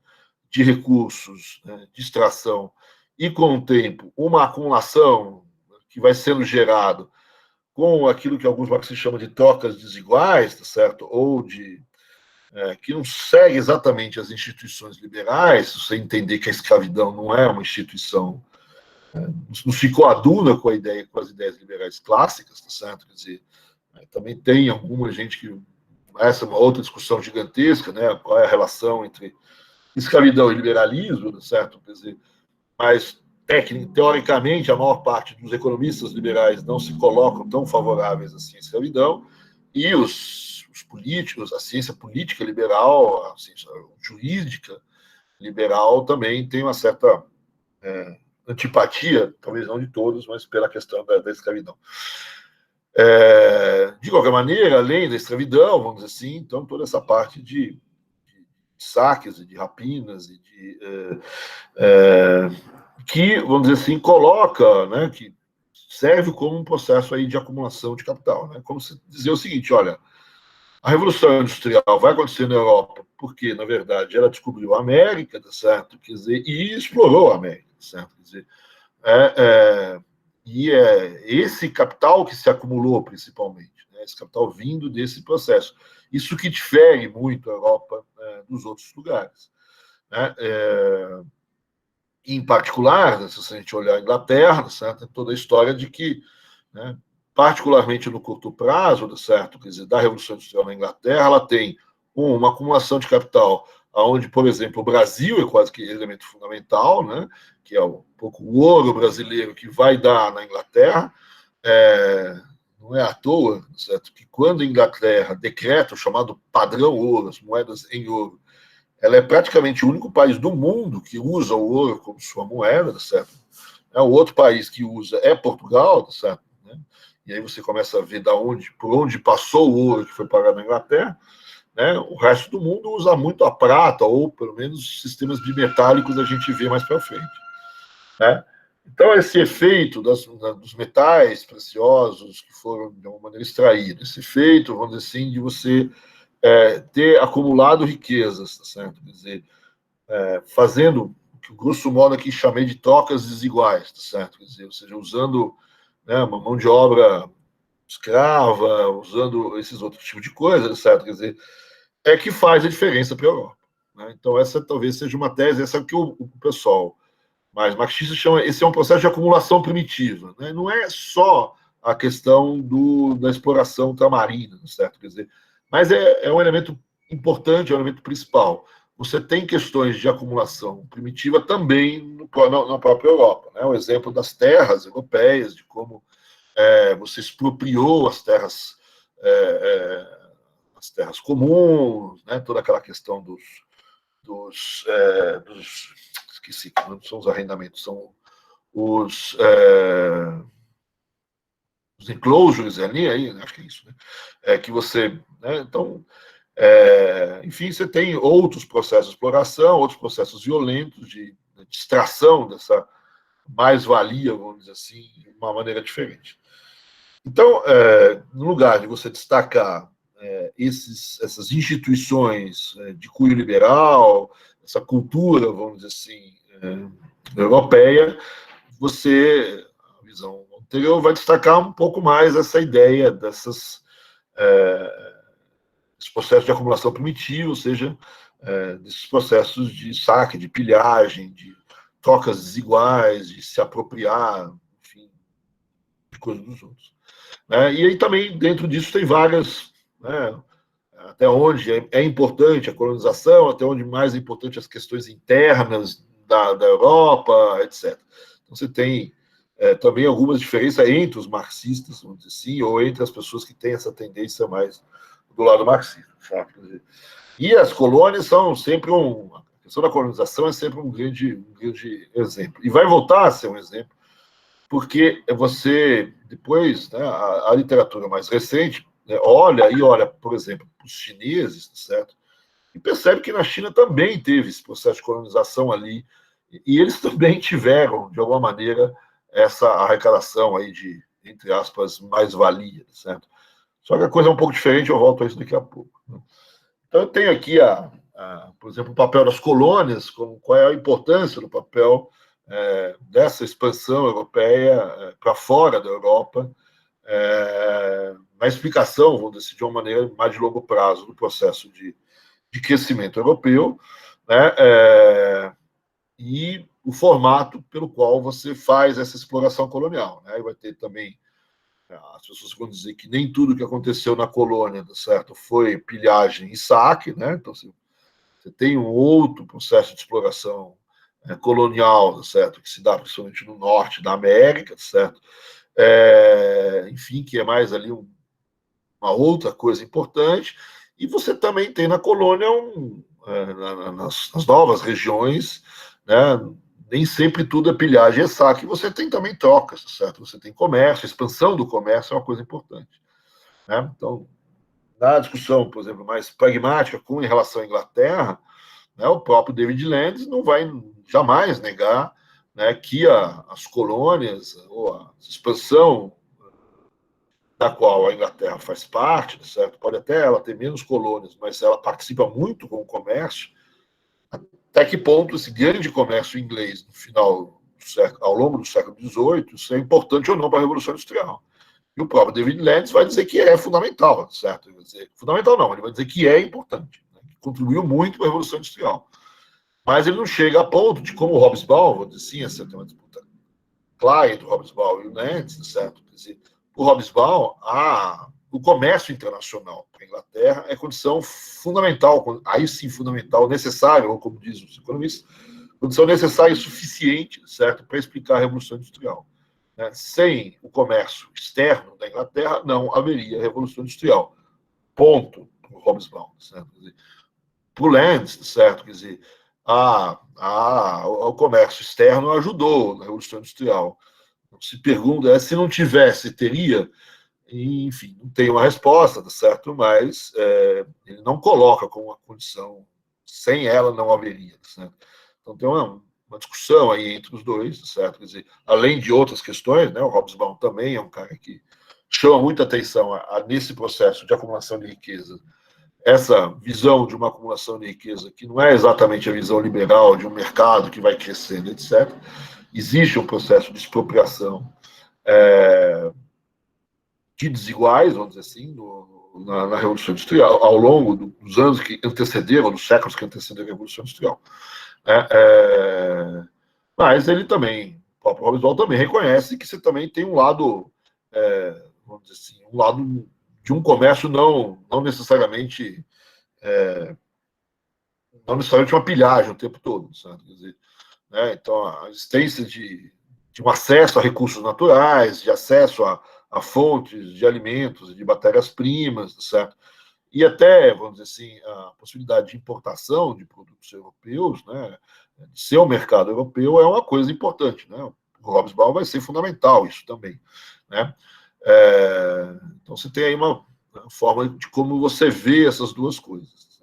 de recursos, né, de extração, e com o tempo, uma acumulação que vai sendo gerado com aquilo que alguns marxistas chamam de trocas desiguais, tá certo? Ou de que não segue exatamente as instituições liberais, se você entender que a escravidão não é uma instituição, não ficou aduna com a ideia, com as ideias liberais clássicas, tá certo? Quer dizer, também tem alguma gente que essa é uma outra discussão gigantesca, né? Qual é a relação entre escravidão e liberalismo, tá certo? Quer dizer, mas teoricamente a maior parte dos economistas liberais não se colocam tão favoráveis assim à escravidão, e os políticos, a ciência política liberal, a ciência jurídica liberal também tem uma certa antipatia, talvez não de todos, mas pela questão da escravidão. De qualquer maneira, além da escravidão, vamos dizer assim, então toda essa parte de saques, de rapinas, e de, que, vamos dizer assim, coloca, né, que serve como um processo aí de acumulação de capital. Né? Como se dizer o seguinte, olha, a Revolução Industrial vai acontecer na Europa porque, na verdade, ela descobriu a América, tá certo? Quer dizer, e explorou a América, tá certo? Quer dizer, e é esse capital que se acumulou, principalmente, né? Esse capital vindo desse processo. Isso que difere muito a Europa dos outros lugares. Né? Em particular, né, se a gente olhar a Inglaterra, certo? Tem toda a história de que, né, particularmente no curto prazo, certo? Quer dizer, da Revolução Industrial na Inglaterra, ela tem uma acumulação de capital, onde, por exemplo, o Brasil é quase que elemento fundamental, né? Que é um pouco o ouro brasileiro que vai dar na Inglaterra. Não é à toa, certo? Que quando a Inglaterra decreta o chamado padrão ouro, as moedas em ouro, ela é praticamente o único país do mundo que usa o ouro como sua moeda, certo? O outro país que usa é Portugal, certo? E aí você começa a ver por onde passou o ouro que foi parar na Inglaterra. Né? O resto do mundo usa muito a prata, ou pelo menos sistemas bimetálicos a gente vê mais para frente. Né? Então, esse efeito dos metais preciosos que foram, de alguma maneira, extraídos, esse efeito, vamos dizer assim, de você ter acumulado riquezas, tá certo? Quer dizer, fazendo o que, grosso modo, aqui chamei de trocas desiguais, tá certo? Quer dizer, ou seja, usando, né, uma mão de obra escrava, usando esses outros tipos de coisas, tá certo? Quer dizer, que faz a diferença para a Europa. Né? Então, essa talvez seja uma tese, essa que o pessoal mais marxista chama, esse é um processo de acumulação primitiva. Né? Não é só a questão da exploração ultramarina, certo? Quer dizer, mas é um elemento importante, é um elemento principal. Você tem questões de acumulação primitiva também na própria Europa. Né? O exemplo das terras europeias, de como você expropriou as terras comuns, né? Toda aquela questão dos esqueci, não são os arrendamentos, são os enclosures ali, acho que é isso, né? Que você, né? Então, enfim, você tem outros processos de exploração, outros processos violentos de extração dessa mais-valia, vamos dizer assim, de uma maneira diferente. Então, no lugar de você destacar essas instituições de cunho liberal, essa cultura, vamos dizer assim, europeia, você, a visão anterior, vai destacar um pouco mais essa ideia desses processos de acumulação primitiva, ou seja, desses processos de saque, de pilhagem, de trocas desiguais, de se apropriar, enfim, de coisas dos outros. E aí também, dentro disso, tem várias, né, até onde é importante a colonização, até onde mais é importante as questões internas da Europa, etc. Então, você tem também algumas diferenças entre os marxistas, vamos dizer assim, ou entre as pessoas que têm essa tendência mais do lado marxista. Sabe? E as colônias são sempre a questão da colonização é sempre um grande exemplo. E vai voltar a ser um exemplo, porque você, depois, né, a literatura mais recente, né, olha, por exemplo, para os chineses, certo? E percebe que na China também teve esse processo de colonização ali, e eles também tiveram, de alguma maneira, essa arrecadação aí de, entre aspas, mais-valia, certo? Só que a coisa é um pouco diferente, eu volto a isso daqui a pouco. Né? Então, eu tenho aqui, por exemplo, o papel das colônias, qual é a importância do papel dessa expansão europeia para fora da Europa, na explicação, vamos dizer, de uma maneira mais de longo prazo do processo de de crescimento europeu, né, e o formato pelo qual você faz essa exploração colonial. Né? Vai ter também, as pessoas vão dizer que nem tudo que aconteceu na colônia, certo, foi pilhagem e saque, né? Então você tem um outro processo de exploração colonial, certo, que se dá principalmente no norte da América, certo? Enfim, que é mais ali uma outra coisa importante. E você também tem na colônia, nas novas regiões, né, nem sempre tudo é pilhagem e saque, você tem também trocas, certo? Você tem comércio, a expansão do comércio é uma coisa importante. Né? Então, na discussão, por exemplo, mais pragmática em relação à Inglaterra, né, o próprio David Landes não vai jamais negar, né, que as colônias, ou a expansão da qual a Inglaterra faz parte, certo? Pode até ela ter menos colônias, mas ela participa muito com o comércio. Até que ponto esse grande comércio inglês no final do século, ao longo do século XVIII, isso é importante ou não para a Revolução Industrial? E o próprio David Landes vai dizer que é fundamental, certo? Ele vai dizer, fundamental não, ele vai dizer que é importante, né? Que contribuiu muito para a Revolução Industrial. Mas ele não chega a ponto de, como o Hobsbawm, vou dizer assim, essa é uma disputa clara entre o Hobsbawm e o Landes, certo? Quer dizer, o Hobsbawm, o comércio internacional para a Inglaterra é condição fundamental, aí sim fundamental, necessária, ou como dizem os economistas, condição necessária e suficiente, certo, para explicar a Revolução Industrial. Né? Sem o comércio externo da Inglaterra, não haveria Revolução Industrial. Ponto, o Hobsbawm, certo? Para o Landes, certo? Quer dizer, o comércio externo ajudou na Revolução Industrial. Se pergunta se não tivesse, teria? Enfim, não tem uma resposta, certo? Mas ele não coloca como uma condição, sem ela não haveria, certo? Então tem uma discussão aí entre os dois, certo? Quer dizer, além de outras questões, né? O Hobsbawm também é um cara que chama muita atenção nesse processo de acumulação de riqueza, essa visão de uma acumulação de riqueza que não é exatamente a visão liberal de um mercado que vai crescendo, etc. Existe um processo de expropriação de desiguais, vamos dizer assim, na Revolução Industrial, ao longo dos anos que antecederam, dos séculos que antecederam a Revolução Industrial. Mas ele também, o próprio Hobsbawm também reconhece que você também tem um lado, vamos dizer assim, um lado de um comércio não necessariamente uma pilhagem o tempo todo, sabe? Quer dizer, né? Então, a existência de um acesso a recursos naturais, de acesso a fontes de alimentos, de matérias-primas, certo? E até, vamos dizer assim, a possibilidade de importação de produtos europeus, né, de ser um mercado europeu, é uma coisa importante. Né? O Hobsbawm vai ser fundamental isso também. Né? Então, você tem aí uma forma de como você vê essas duas coisas.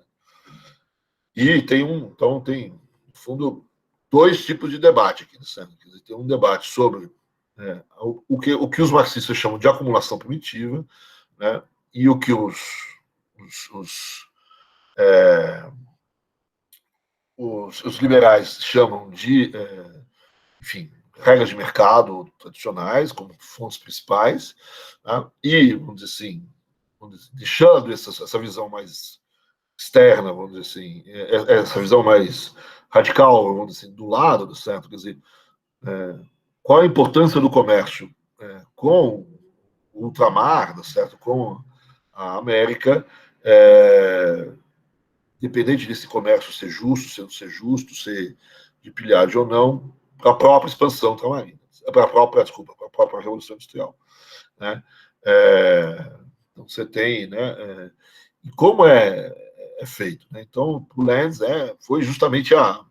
E então, no fundo, dois tipos de debate aqui. Né? Tem um debate sobre o que os marxistas chamam de acumulação primitiva, né? E o que os liberais chamam de, enfim, regras de mercado tradicionais, como fontes principais, né? E, vamos dizer assim, deixando essa visão mais externa, vamos dizer assim, essa visão mais radical, vamos dizer assim, do lado, certo? Quer dizer, qual a importância do comércio com o ultramar, certo? Com a América, independente desse comércio ser justo, se não ser justo, ser de pilhagem ou não, para a própria expansão ultramarina, para a própria Revolução Industrial. Né? Então, você tem, né? E como é feito. Né? Então, o Landes foi justamente a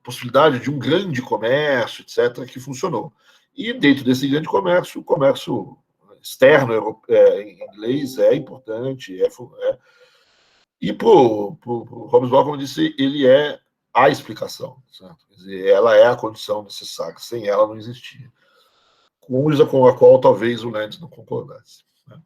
possibilidade de um grande comércio, etc., que funcionou. E dentro desse grande comércio, o comércio externo inglês é importante, e para o Hobsbawm, como eu disse, ele é a explicação, certo? Quer dizer, ela é a condição necessária, sem ela não existia. Coisa com a qual talvez o Landes não concordasse. Né?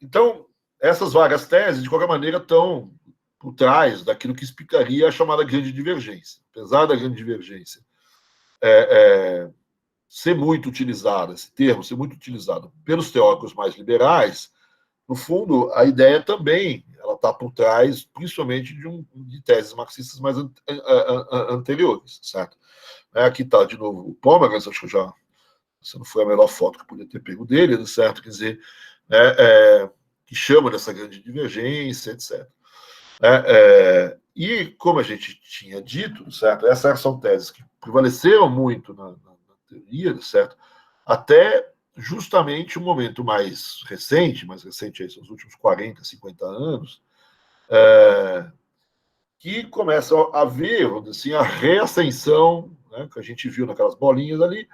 Então, essas várias teses, de qualquer maneira, estão por trás daquilo que explicaria a chamada grande divergência. Apesar da grande divergência ser muito utilizada, esse termo ser muito utilizado pelos teóricos mais liberais, no fundo, a ideia também ela está por trás, principalmente, de teses marxistas mais anteriores, certo? Aqui está, de novo, o Pomerantz, acho que essa não foi a melhor foto que eu podia ter pego dele, certo? Quer dizer, que chama dessa grande divergência, etc. E, como a gente tinha dito, certo? Essas são teses que prevaleceram muito na teoria, certo? Até justamente o momento mais recente aí são os últimos 40, 50 anos, que começa a haver, vamos dizer assim, a reascensão, né, que a gente viu naquelas bolinhas ali,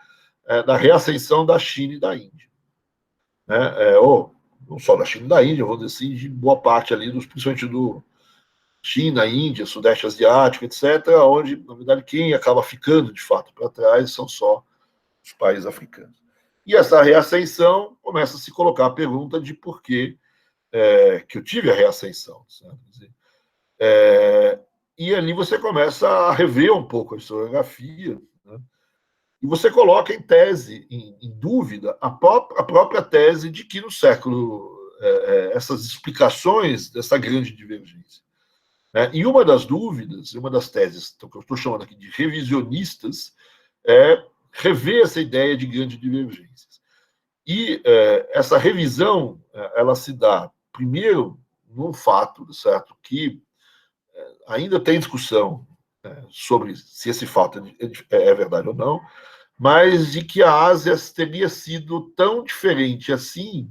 da reascensão da China e da Índia. Ou não só da China e da Índia, vamos dizer assim, de boa parte ali, principalmente do China, Índia, Sudeste Asiático, etc., onde, na verdade, quem acaba ficando, de fato, para trás são só os países africanos. E essa reascensão começa a se colocar a pergunta de por que eu tive a reascensão. E ali você começa a rever um pouco a historiografia, né? E você coloca em tese, em dúvida, a própria tese de que no século, essas explicações dessa grande divergência. E uma das dúvidas, uma das teses que eu estou chamando aqui de revisionistas, é rever essa ideia de grandes divergências. E essa revisão, ela se dá, primeiro, num fato, certo, que ainda tem discussão sobre se esse fato é verdade ou não, mas de que a Ásia teria sido tão diferente assim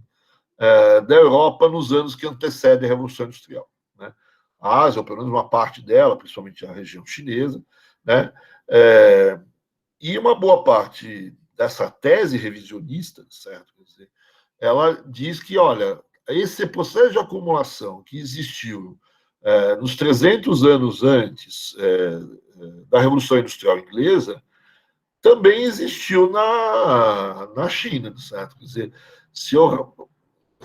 da Europa nos anos que antecedem a Revolução Industrial. Né? A Ásia, ou pelo menos uma parte dela, principalmente a região chinesa, né? E uma boa parte dessa tese revisionista, certo? Quer dizer, ela diz que, olha, esse processo de acumulação que existiu nos 300 anos antes da Revolução Industrial Inglesa também existiu na China, certo? Quer dizer, se eu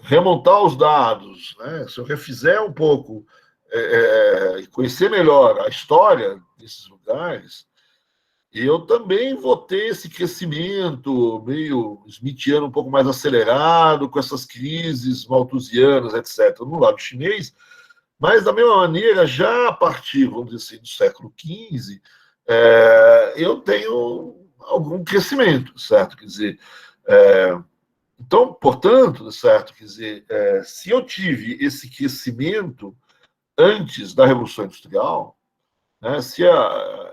remontar os dados, né, se eu refizer um pouco e conhecer melhor a história desses lugares, eu também vou ter esse crescimento meio smithiano um pouco mais acelerado, com essas crises malthusianas, etc., no lado chinês, mas, da mesma maneira, já a partir, vamos dizer assim, do século XV, eu tenho algum crescimento, certo? Quer dizer, então, portanto, certo? Quer dizer, se eu tive esse crescimento antes da Revolução Industrial, né, se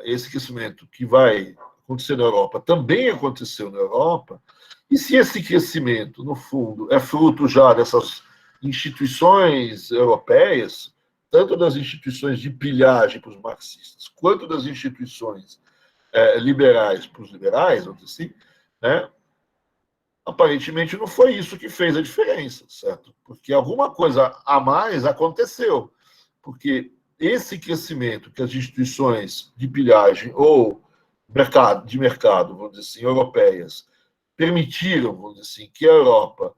esse crescimento que vai acontecer na Europa também aconteceu na Europa, e se esse crescimento, no fundo, é fruto já dessas instituições europeias, tanto das instituições de pilhagem para os marxistas, quanto das instituições liberais para os liberais, vamos dizer assim, né, aparentemente não foi isso que fez a diferença, certo? Porque alguma coisa a mais aconteceu. Porque esse crescimento que as instituições de pilhagem ou de mercado, vamos dizer assim, europeias, permitiram, vamos dizer assim, que a Europa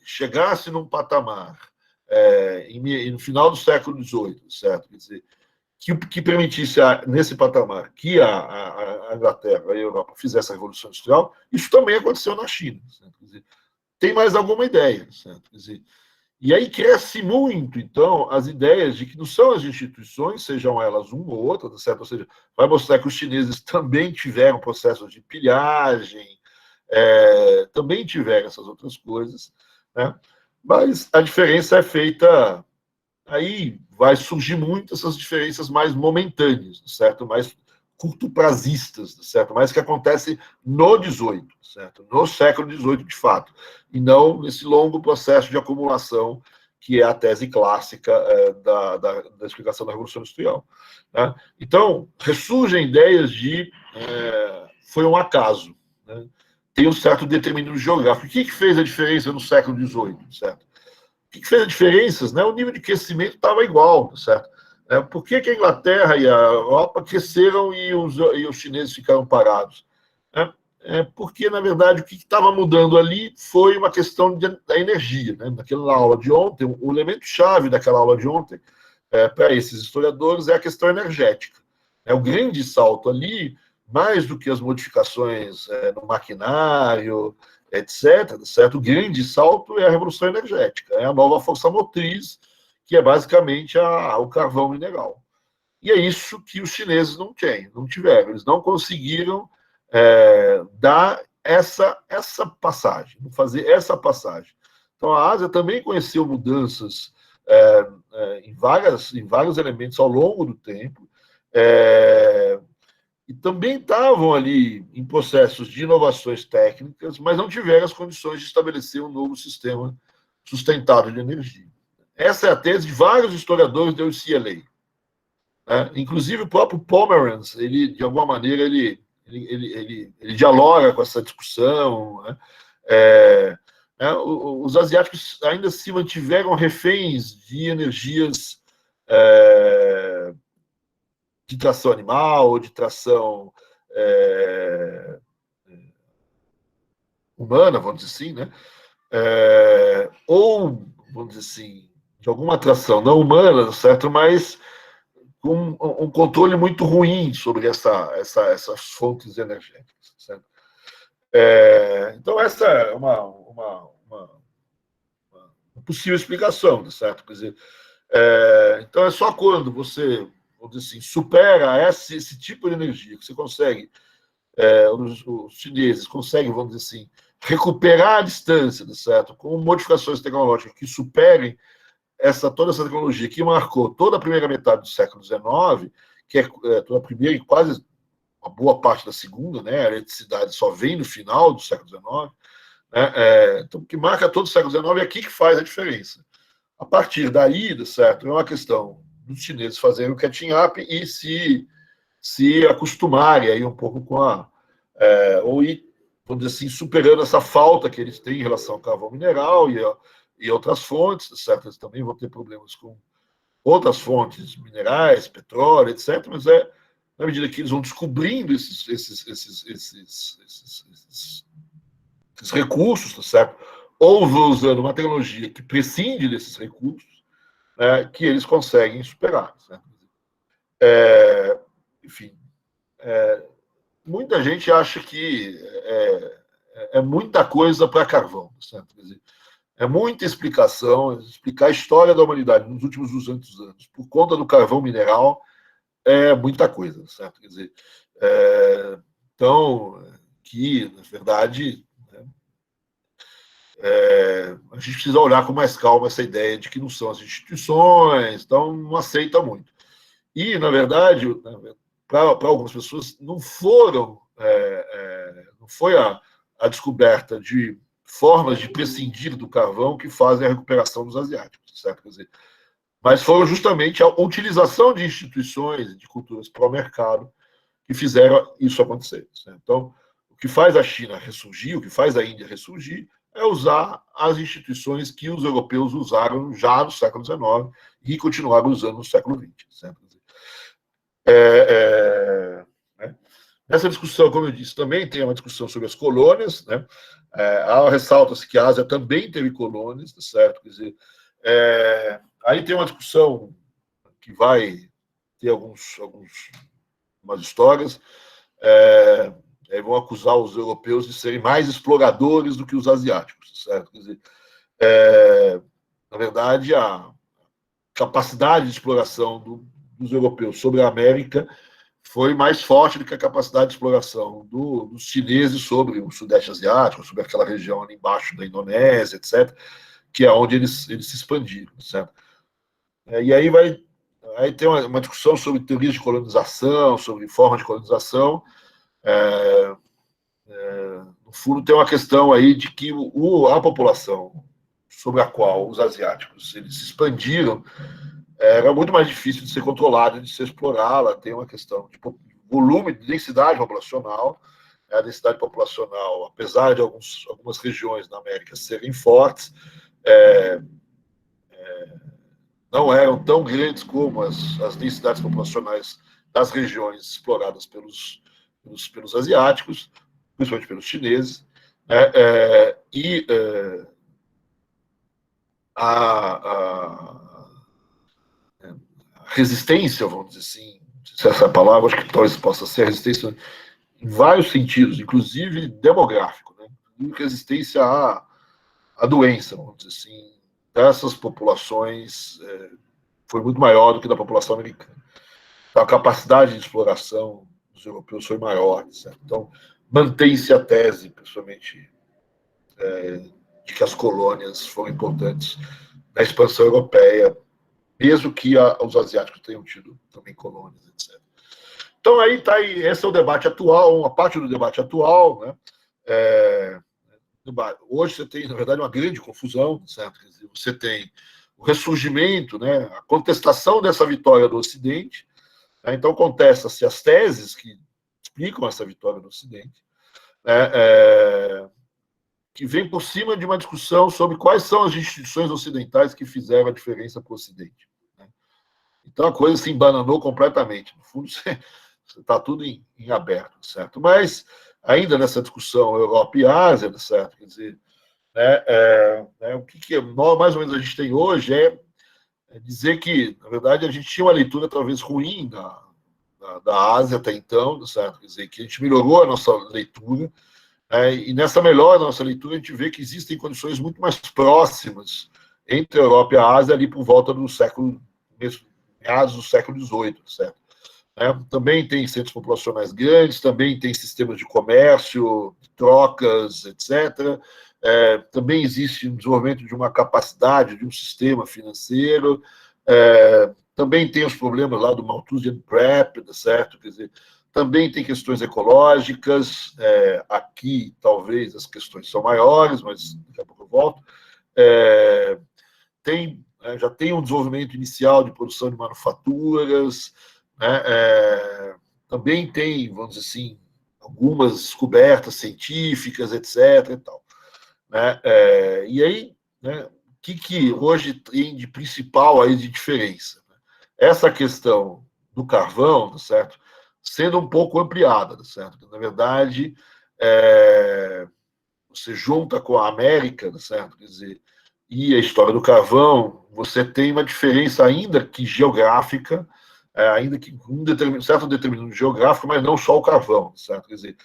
chegasse num patamar no final do século XVIII, certo? Quer dizer, que permitisse, nesse patamar, que a Inglaterra e a Europa fizessem a Revolução Industrial, isso também aconteceu na China. Certo? Quer dizer, tem mais alguma ideia, certo? Quer dizer, e aí cresce muito, então, as ideias de que não são as instituições, sejam elas uma ou outra, certo? Ou seja, vai mostrar que os chineses também tiveram processos de pilhagem, também tiveram essas outras coisas, né? Mas a diferença é feita. Aí vai surgir muito essas diferenças mais momentâneas, certo? Mais curto-prazistas, certo? Mas que acontece no 18, certo? No século XVIII, de fato, e não nesse longo processo de acumulação que é a tese clássica da explicação da Revolução Industrial. Né? Então, ressurgem ideias de foi um acaso, né? Tem um certo determinismo geográfico. O que fez a diferença no século XVIII, certo? O que fez a diferença? Né? O nível de crescimento estava igual, certo? Por que a Inglaterra e a Europa cresceram e os chineses ficaram parados? Porque, na verdade, o que estava mudando ali foi uma questão da energia. Né? Naquela aula de ontem, o elemento-chave daquela aula de ontem, para esses historiadores, é a questão energética. O grande salto ali, mais do que as modificações no maquinário, etc., certo? O grande salto é a revolução energética, é a nova força motriz que é basicamente o carvão mineral. E é isso que os chineses não tiveram. Eles não conseguiram dar essa passagem, fazer essa passagem. Então, a Ásia também conheceu mudanças em vários elementos ao longo do tempo, e também estavam ali em processos de inovações técnicas, mas não tiveram as condições de estabelecer um novo sistema sustentado de energia. Essa é a tese de vários historiadores da UCLA. Inclusive o próprio Pomerantz, ele, de alguma maneira, ele dialoga com essa discussão. Os asiáticos ainda se mantiveram reféns de energias de tração animal, ou de tração humana, vamos dizer assim, né? Ou, vamos dizer assim, de alguma tração não humana, certo? Mas com um controle muito ruim sobre essas fontes energéticas, certo? Então, essa é uma possível explicação, certo? Quer dizer, então, é só quando você, vamos dizer assim, supera esse tipo de energia que você consegue, os chineses conseguem, vamos dizer assim, recuperar a distância, certo? Com modificações tecnológicas que superem toda essa tecnologia que marcou toda a primeira metade do século XIX, que é toda a primeira e quase uma boa parte da segunda, né? A eletricidade só vem no final do século XIX, né? Então, que marca todo o século XIX é aqui que faz a diferença. A partir daí, certo, é uma questão dos chineses fazerem o catching up e se acostumarem aí um pouco com ou ir, vamos dizer assim, superando essa falta que eles têm em relação ao carvão mineral e outras fontes, certo? Eles também vão ter problemas com outras fontes minerais, petróleo, etc. Mas na medida que eles vão descobrindo esses recursos, certo? Ou vão usando uma tecnologia que prescinde desses recursos, que eles conseguem superar, certo? Enfim, muita gente acha que é muita coisa para carvão, certo? Quer dizer, é muita explicação, explicar a história da humanidade nos últimos 200 anos por conta do carvão mineral é muita coisa, certo? Quer dizer, então, que, na verdade, a gente precisa olhar com mais calma essa ideia de que não são as instituições, então não aceita muito. E, na verdade, para algumas pessoas, não foi a descoberta de formas de prescindir do carvão que fazem a recuperação dos asiáticos, certo? Quer dizer, mas foram justamente a utilização de instituições, de culturas pró-mercado, que fizeram isso acontecer. Certo? Então, o que faz a China ressurgir, o que faz a Índia ressurgir, é usar as instituições que os europeus usaram já no século XIX e continuaram usando no século XX. Certo? Nessa discussão, como eu disse, também tem uma discussão sobre as colônias, né? Ressalta-se que a Ásia também teve colônias, certo? Quer dizer, aí tem uma discussão que vai ter algumas histórias, vão acusar os europeus de serem mais exploradores do que os asiáticos, certo? Quer dizer, na verdade, a capacidade de exploração dos europeus sobre a América foi mais forte do que a capacidade de exploração dos chineses sobre o Sudeste Asiático, sobre aquela região ali embaixo da Indonésia, etc., que é onde eles se expandiram, certo? E aí tem uma discussão sobre teorias de colonização, sobre formas de colonização. No fundo, tem uma questão aí de que a população sobre a qual os asiáticos eles se expandiram era muito mais difícil de ser controlada, de se explorar. Ela tem uma questão de volume, de densidade populacional. A densidade populacional, apesar de algumas regiões na América serem fortes, não eram tão grandes como as densidades populacionais das regiões exploradas pelos asiáticos, principalmente pelos chineses. A resistência, vamos dizer assim, se essa palavra, acho que talvez possa ser resistência em vários sentidos, inclusive demográfico, né? Resistência à doença, vamos dizer assim, dessas populações foi muito maior do que da população americana. Então, a capacidade de exploração dos europeus foi maior, certo? Então, mantém-se a tese, principalmente, de que as colônias foram importantes na expansão europeia, mesmo que os asiáticos tenham tido também colônias, etc. Então, esse é o debate atual, uma parte do debate atual, né? Hoje você tem, na verdade, uma grande confusão, certo? Quer dizer, você tem o ressurgimento, né? A contestação dessa vitória do Ocidente, né? Então, contesta-se as teses que explicam essa vitória do Ocidente, né? Que vem por cima de uma discussão sobre quais são as instituições ocidentais que fizeram a diferença para o Ocidente. Né? Então, a coisa se embananou completamente. No fundo, está tudo em aberto, certo? Mas, ainda nessa discussão Europa e Ásia, certo? Quer dizer, o que mais ou menos a gente tem hoje é dizer que, na verdade, a gente tinha uma leitura talvez ruim da Ásia até então, certo? Quer dizer, que a gente melhorou a nossa leitura, e nessa melhora da nossa leitura a gente vê que existem condições muito mais próximas entre a Europa e a Ásia ali por volta do meados do século XVIII, certo? Também tem centros populacionais grandes, também tem sistemas de comércio, trocas, etc. Também existe um desenvolvimento de uma capacidade, de um sistema financeiro. Também tem os problemas lá do Malthusian Prep, certo? Quer dizer, também tem questões ecológicas. Aqui, talvez, as questões são maiores, mas daqui a pouco eu volto. Já tem um desenvolvimento inicial de produção de manufaturas, né? Também tem, vamos dizer assim, algumas descobertas científicas, etc. E tal, né? E aí, né, o que hoje tem de principal aí de diferença? Essa questão do carvão, certo? Sendo um pouco ampliada, certo? Na verdade, você junta com a América, certo? Quer dizer, e a história do carvão, você tem uma diferença ainda que geográfica, ainda que um certo determinado geográfico, mas não só o carvão, certo? Quer dizer,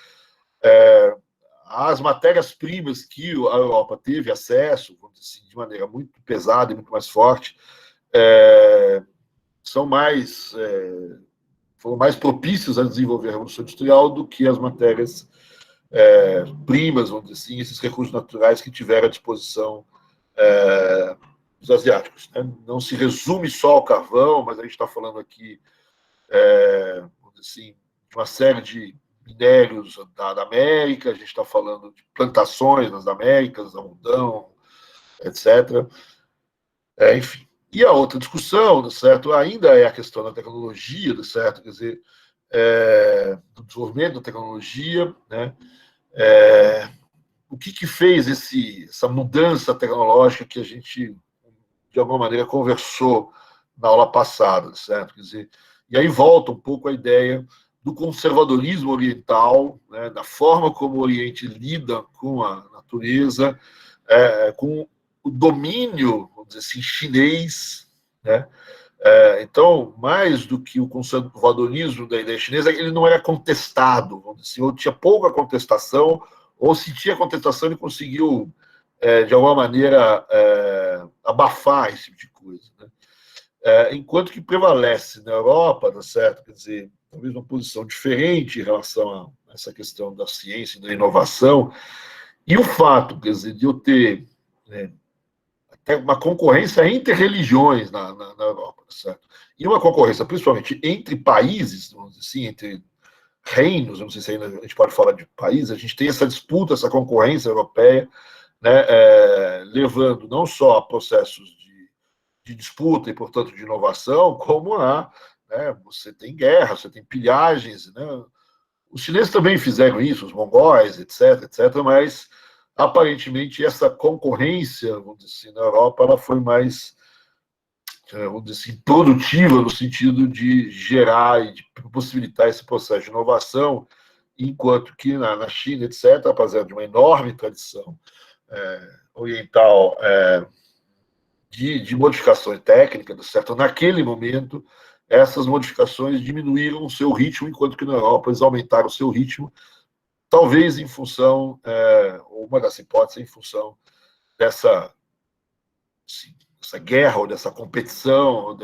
as matérias-primas que a Europa teve acesso, vamos dizer assim, de maneira muito pesada e muito mais forte, foram mais propícias a desenvolver a Revolução Industrial do que as matérias primas, vamos dizer assim, esses recursos naturais que tiveram à disposição dos asiáticos. Né? Não se resume só ao carvão, mas a gente está falando aqui, vamos dizer assim, de uma série de minérios da América, a gente está falando de plantações nas Américas, algodão, etc. Enfim. E a outra discussão, certo, ainda é a questão da tecnologia, certo? Quer dizer, do desenvolvimento da tecnologia, né? O que fez essa mudança tecnológica que a gente, de alguma maneira, conversou na aula passada, certo? Quer dizer, e aí volta um pouco a ideia do conservadorismo oriental, né, da forma como o Oriente lida com a natureza, com o domínio, vamos dizer assim, chinês, né? Então, mais do que o conservadorismo da ideia chinesa, ele não era contestado, vamos dizer assim, ou tinha pouca contestação, ou se tinha contestação, ele conseguiu, de alguma maneira, abafar esse tipo de coisa. Né? Enquanto que prevalece na Europa, tá certo? Quer dizer, talvez uma posição diferente em relação a essa questão da ciência e da inovação, e o fato, quer dizer, de eu ter uma concorrência entre religiões na Europa, certo? E uma concorrência, principalmente, entre países, vamos dizer assim, entre reinos, não sei se ainda a gente pode falar de países, a gente tem essa disputa, essa concorrência europeia, né, levando não só a processos de disputa e, portanto, de inovação, como você tem guerra, você tem pilhagens, né? Os chineses também fizeram isso, os mongóis, etc., etc., mas aparentemente essa concorrência, vamos dizer assim, na Europa, ela foi mais, vamos dizer assim, produtiva no sentido de gerar e de possibilitar esse processo de inovação, enquanto que na China, etc., apesar de uma enorme tradição oriental de modificações técnicas, certo? Naquele momento, essas modificações diminuíram o seu ritmo, enquanto que na Europa eles aumentaram o seu ritmo, talvez em função, uma das hipóteses, em função dessa dessa guerra, ou dessa competição, ou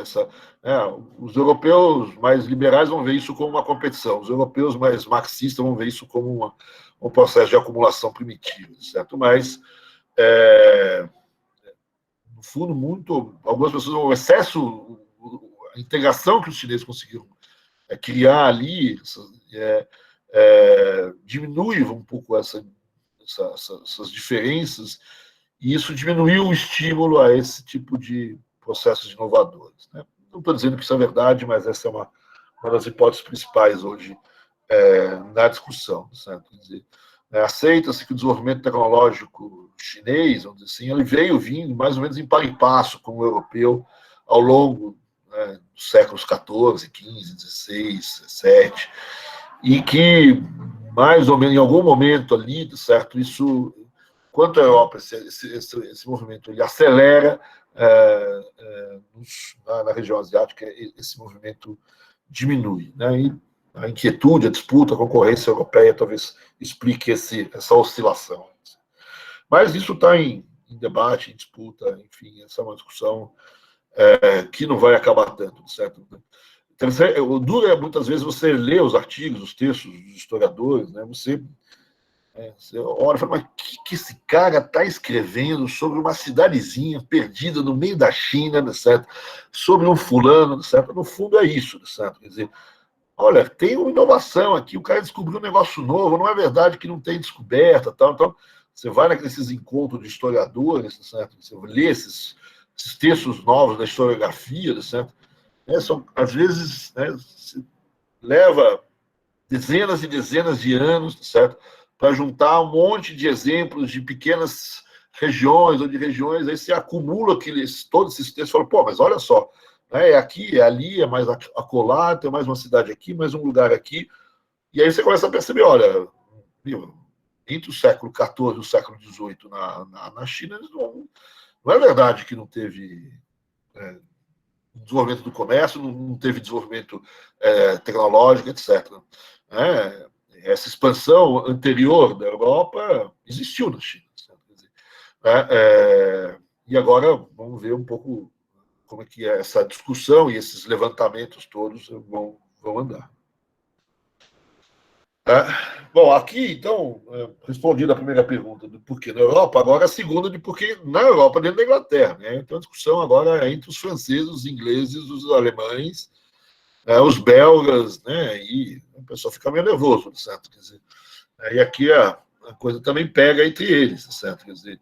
os europeus mais liberais vão ver isso como uma competição, os europeus mais marxistas vão ver isso como um processo de acumulação primitiva, certo? Mas, no fundo, algumas pessoas, o excesso, a integração que os chineses conseguiram criar ali, diminui um pouco essas diferenças, e isso diminuiu o estímulo a esse tipo de processos inovadores. Né? Não estou dizendo que isso é verdade, mas essa é uma das hipóteses principais hoje na discussão. Certo? Quer dizer, aceita-se que o desenvolvimento tecnológico chinês, vamos dizer assim, ele veio vindo mais ou menos em par e passo com o europeu ao longo dos séculos XIV, XV, XVI, XVII, e que, mais ou menos, em algum momento ali, certo, isso, quanto a Europa, esse movimento ele acelera na região asiática, esse movimento diminui. Né? E a inquietude, a disputa, a concorrência europeia talvez explique essa oscilação. Mas isso está em debate, em disputa, enfim, essa é uma discussão que não vai acabar tanto, certo? O duro é, muitas vezes, você lê os artigos, os textos dos historiadores, né? Você olha e fala, mas o que esse cara está escrevendo sobre uma cidadezinha perdida no meio da China, certo? Sobre um fulano, certo? No fundo é isso, certo? Quer dizer, olha, tem uma inovação aqui, o cara descobriu um negócio novo, não é verdade que não tem descoberta, tal. Então, você vai nesses encontros de historiadores, certo? Você lê esses textos novos da historiografia, certo? Às vezes, leva dezenas e dezenas de anos, certo? Para juntar um monte de exemplos de pequenas regiões ou de regiões, aí se acumula todos esses textos e fala, pô, mas olha só, é aqui, é ali, é mais acolá, tem mais uma cidade aqui, mais um lugar aqui, e aí você começa a perceber, olha, entre o século XIV e o século XVIII na China, não é verdade que não teve desenvolvimento do comércio, não teve desenvolvimento tecnológico, etc. Essa expansão anterior da Europa existiu na China. E agora vamos ver um pouco como é que essa discussão e esses levantamentos todos vão andar. Bom, aqui, então, respondi a primeira pergunta do porquê na Europa, agora a segunda de porquê na Europa, dentro da Inglaterra. Né? Então, a discussão agora é entre os franceses, os ingleses, os alemães, os belgas, né? E o pessoal fica meio nervoso, certo? Quer dizer, e aqui a coisa também pega entre eles, certo? Quer dizer,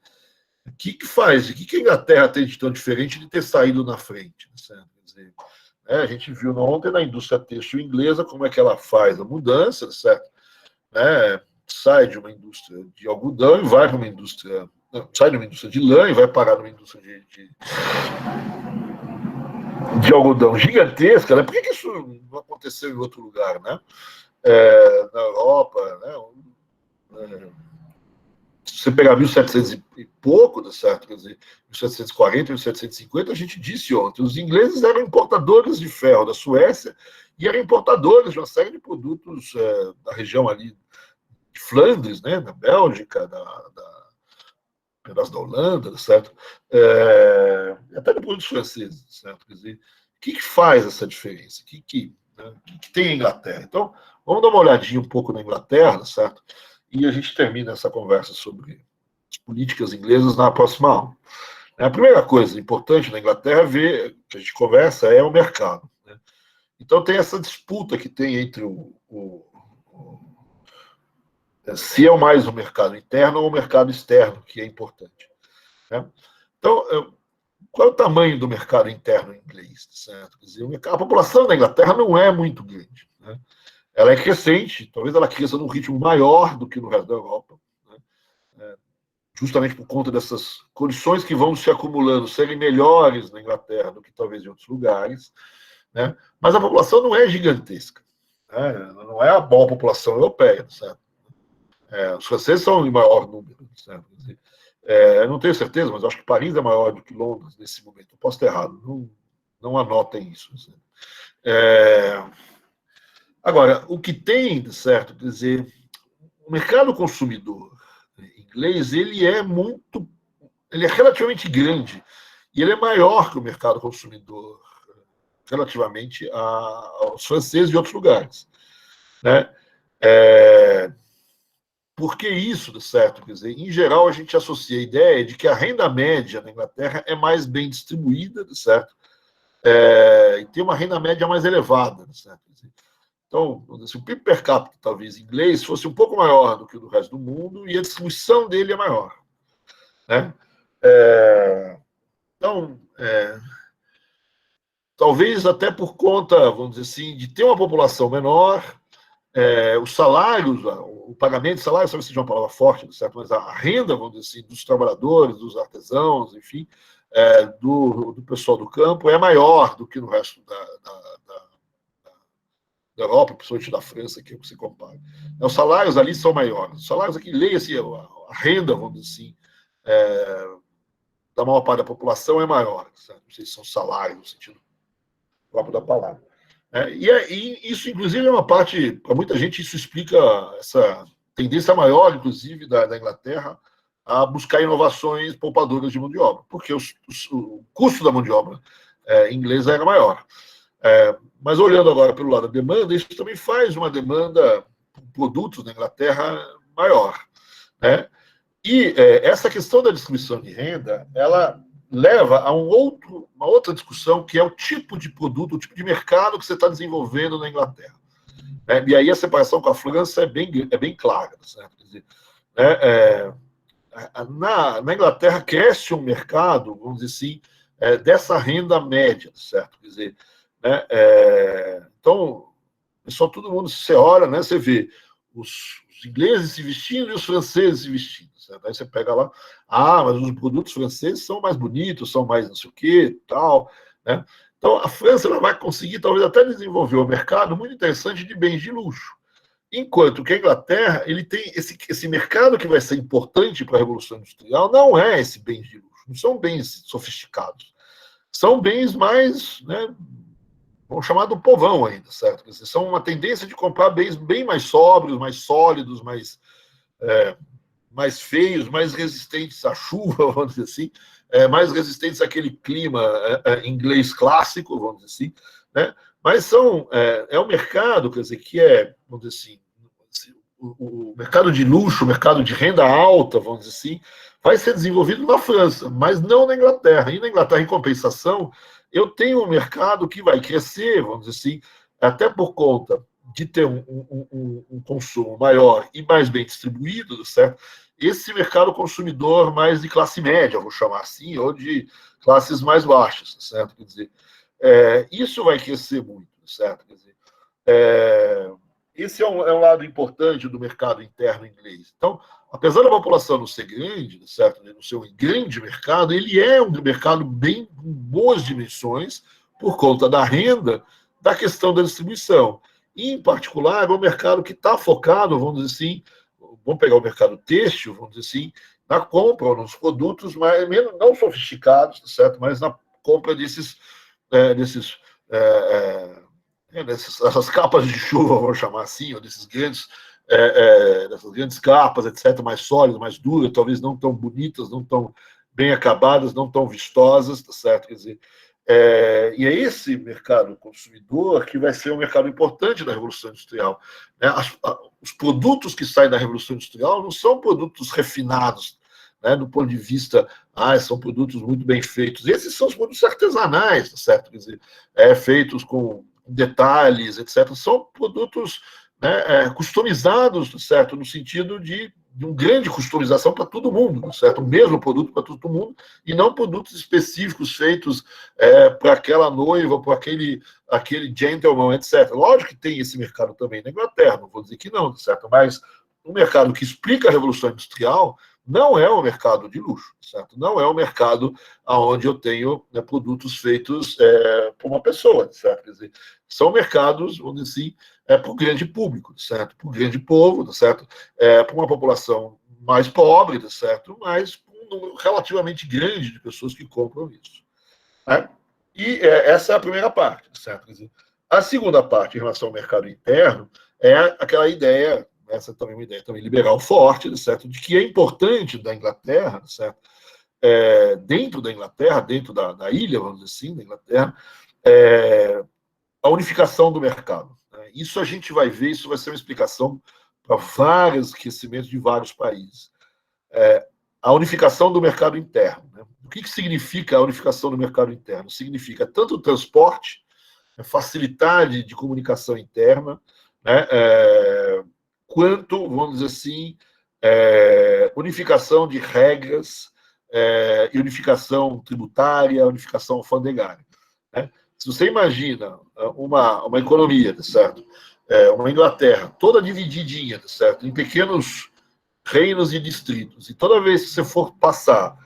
o que faz? O que a Inglaterra tem de tão diferente de ter saído na frente, certo? Quer dizer, a gente viu ontem na indústria têxtil inglesa como é que ela faz a mudança, certo? Sai de uma indústria de algodão e vai para uma indústria... sai de uma indústria de lã e vai parar numa indústria de algodão gigantesca, né? Por que isso não aconteceu em outro lugar, né? Na Europa, né? Se você pegar 1700 e pouco, certo? Quer dizer, 1740, 1750, a gente disse ontem, os ingleses eram importadores de ferro da Suécia e eram importadores de uma série de produtos da região ali de Flandres, né? Da Bélgica, pedaço da Holanda, certo? Até de produtos franceses, certo? Quer dizer, o que faz essa diferença? O que tem a Inglaterra? Então, vamos dar uma olhadinha um pouco na Inglaterra, certo? E a gente termina essa conversa sobre as políticas inglesas na próxima aula. A primeira coisa importante na Inglaterra que a gente conversa é o mercado. Né? Então, tem essa disputa que tem entre se é mais o mercado interno ou o mercado externo, que é importante. Né? Então, qual é o tamanho do mercado interno inglês? Certo? Quer dizer, a população da Inglaterra não é muito grande. Né? Ela é crescente, talvez ela cresça num ritmo maior do que no resto da Europa, né? Justamente por conta dessas condições que vão se acumulando, serem melhores na Inglaterra do que talvez em outros lugares, né? Mas a população não é gigantesca, né? Não é a maior população europeia, certo? Os franceses são em maior número, certo? Eu não tenho certeza, mas acho que Paris é maior do que Londres nesse momento. Eu posso estar errado, não anotem isso. Agora, o que tem, certo? Quer dizer, o mercado consumidor inglês ele é relativamente grande e ele é maior que o mercado consumidor relativamente aos franceses e outros lugares, né? Por que isso, certo? Quer dizer, em geral, a gente associa a ideia de que a renda média na Inglaterra é mais bem distribuída, certo? E tem uma renda média mais elevada, certo? Então, se o PIB per capita, talvez, inglês, fosse um pouco maior do que o do resto do mundo, e a distribuição dele é maior, né? Então, talvez até por conta, vamos dizer assim, de ter uma população menor, os salários, o pagamento de salários, talvez seja uma palavra forte, certo? Mas a renda, vamos dizer assim, dos trabalhadores, dos artesãos, enfim, do pessoal do campo é maior do que no resto da Europa, principalmente da França, que você compara. Os salários ali são maiores. Os salários aqui, leia-se, a renda, vamos dizer assim, da maior parte da população é maior. Certo? Não sei se são salários no sentido próprio da palavra. E isso, inclusive, é uma parte, para muita gente, isso explica essa tendência maior, inclusive, da Inglaterra a buscar inovações poupadoras de mão de obra, porque o custo da mão de obra inglesa era maior. Mas olhando agora pelo lado da demanda, isso também faz uma demanda por produtos na Inglaterra maior, né? E essa questão da distribuição de renda, ela leva a uma outra discussão, que é o tipo de produto, o tipo de mercado que você está desenvolvendo na Inglaterra. E aí a separação com a França é bem clara. Certo? Quer dizer, na Inglaterra cresce um mercado, vamos dizer assim, dessa renda média, certo? Quer dizer, então, pessoal, todo mundo, você olha, né, você vê os ingleses se vestindo e os franceses se vestindo. Certo? Aí você pega lá, mas os produtos franceses são mais bonitos, são mais não sei o quê, tal, né? Então, a França ela vai conseguir, talvez, até desenvolver um mercado muito interessante de bens de luxo. Enquanto que a Inglaterra ele tem esse mercado que vai ser importante para a Revolução Industrial, não é esse bens de luxo, não são bens sofisticados. São bens mais, né, vamos chamar do povão ainda, certo? Quer dizer, são uma tendência de comprar bens bem mais sóbrios, mais sólidos, mais feios, mais resistentes à chuva, vamos dizer assim, mais resistentes àquele clima inglês clássico, vamos dizer assim, né? Mas é um mercado, quer dizer, que vamos dizer assim, o mercado de luxo, o mercado de renda alta, vamos dizer assim, vai ser desenvolvido na França, mas não na Inglaterra. E na Inglaterra, em compensação, eu tenho um mercado que vai crescer, vamos dizer assim, até por conta de ter um consumo maior e mais bem distribuído, certo? Esse mercado consumidor mais de classe média, vou chamar assim, ou de classes mais baixas, certo? Quer dizer, isso vai crescer muito, certo? Quer dizer, esse é um lado importante do mercado interno inglês. Então, apesar da população não ser grande, certo? Não ser um grande mercado, ele é um mercado bem com boas dimensões por conta da renda, da questão da distribuição. E, em particular, é um mercado que está focado, vamos dizer assim, vamos pegar o mercado têxtil, vamos dizer assim, na compra ou nos produtos mais, menos, não sofisticados, certo? Mas na compra dessas capas de chuva, vamos chamar assim, ou dessas grandes capas, etc., mais sólidas, mais duras, talvez não tão bonitas, não tão bem acabadas, não tão vistosas, tá certo? Quer dizer, e é esse mercado consumidor que vai ser um mercado importante da Revolução Industrial. Né? Os produtos que saem da Revolução Industrial não são produtos refinados, né, do ponto de vista, são produtos muito bem feitos. Esses são os produtos artesanais, certo? Quer dizer, feitos com detalhes, etc. São produtos, né, customizados, certo? No sentido de uma grande customização para todo mundo, certo? O mesmo produto para todo mundo, e não produtos específicos feitos para aquela noiva, para aquele gentleman, etc. Lógico que tem esse mercado também na Inglaterra, não vou dizer que não, certo? Mas o mercado que explica a Revolução Industrial não é um mercado de luxo, certo? Não é um mercado onde eu tenho, né, produtos feitos por uma pessoa, certo? Quer dizer, são mercados, vamos dizer assim, para o grande público, certo? Para o grande povo, certo? Para uma população mais pobre, certo? Mas com um número relativamente grande de pessoas que compram isso. Né? E essa é a primeira parte, certo? Quer dizer, a segunda parte, em relação ao mercado interno, é aquela ideia, essa também é uma ideia também liberal forte, certo? De que é importante da Inglaterra, certo? dentro da Inglaterra, dentro da ilha, vamos dizer assim, da Inglaterra, a unificação do mercado. Né? Isso a gente vai ver, isso vai ser uma explicação para vários crescimentos de vários países. A unificação do mercado interno. Né? O que significa a unificação do mercado interno? Significa tanto o transporte, facilidade de comunicação interna, né, quanto, vamos dizer assim, unificação de regras, e unificação tributária, unificação alfandegária. Né? Se você imagina uma economia, certo? Uma Inglaterra toda divididinha, certo? Em pequenos reinos e distritos, e toda vez que você for passar